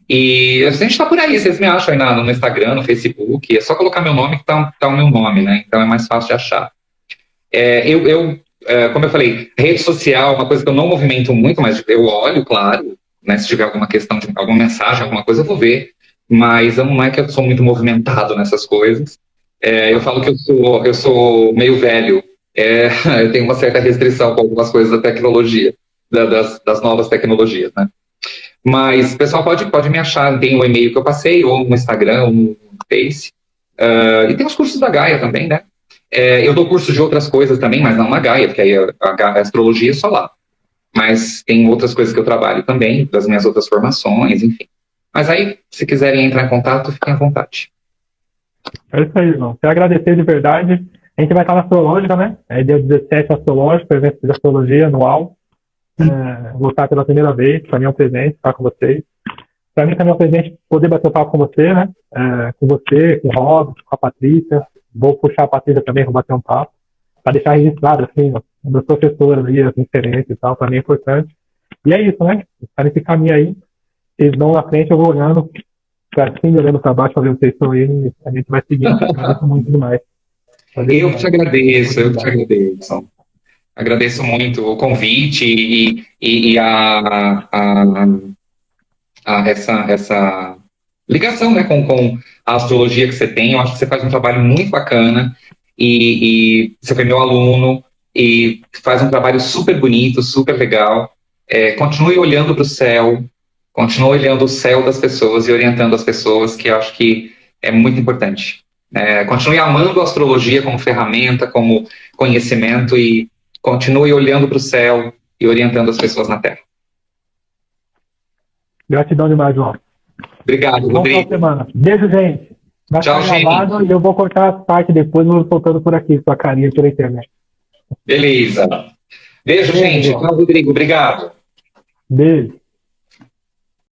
E a gente está por aí, vocês me acham aí no Instagram, no Facebook, é só colocar meu nome que tá o meu nome, né? Então é mais fácil de achar. Como eu falei, rede social é uma coisa que eu não movimento muito, mas eu olho, claro, né? Se tiver alguma questão, alguma mensagem, alguma coisa, eu vou ver. Mas não é que eu sou muito movimentado nessas coisas. Eu falo que eu sou meio velho. Eu tenho uma certa restrição com algumas coisas da tecnologia, das novas tecnologias, né? Mas o pessoal pode me achar, tem o e-mail que eu passei, ou no Instagram, ou no Face. E tem os cursos da Gaia também, né? Eu dou curso de outras coisas também, mas não na Gaia, porque aí a astrologia é só lá. mas tem outras coisas que eu trabalho também, das minhas outras formações, enfim. Mas aí, se quiserem entrar em contato, fiquem à vontade. É isso aí, irmão. Quero agradecer de verdade. A gente vai estar na Astrológica, né? É dia 17 Astrológica, evento de astrologia anual. Vou estar pela primeira vez, para mim é um presente estar com vocês. Para mim também é um presente poder bater o papo com você, né? Com você, com o Rob, com a Patrícia. Vou puxar a Patrícia também, vou bater um papo. Para deixar registrado, assim, ó, dos professores ali, as referências e tal, para mim é importante. E é isso, né? Está nesse caminho aí. Eles vão na frente, eu vou olhando para cima, olhando para baixo, para ver vocês estão indo, e a gente vai seguindo. Agradeço muito demais. Eu que te agradeço. Agradeço muito o convite e essa ligação, né, com a astrologia que você tem. Eu acho que você faz um trabalho muito bacana e você foi meu aluno e faz um trabalho super bonito, super legal. Continue olhando para o céu, continue olhando o céu das pessoas e orientando as pessoas, que eu acho que é muito importante. Continue amando a astrologia como ferramenta, como conhecimento e continue olhando para o céu e orientando as pessoas na Terra. Gratidão demais, João. Obrigado, Bom final de Rodrigo. semana. Beijo, gente. Vai Tchau, ficar gente. gravado e eu vou cortar as partes depois, vou soltando por aqui, sua carinha pela internet. Beleza. Beijo, gente. João. Tchau, Rodrigo. Obrigado. Beijo.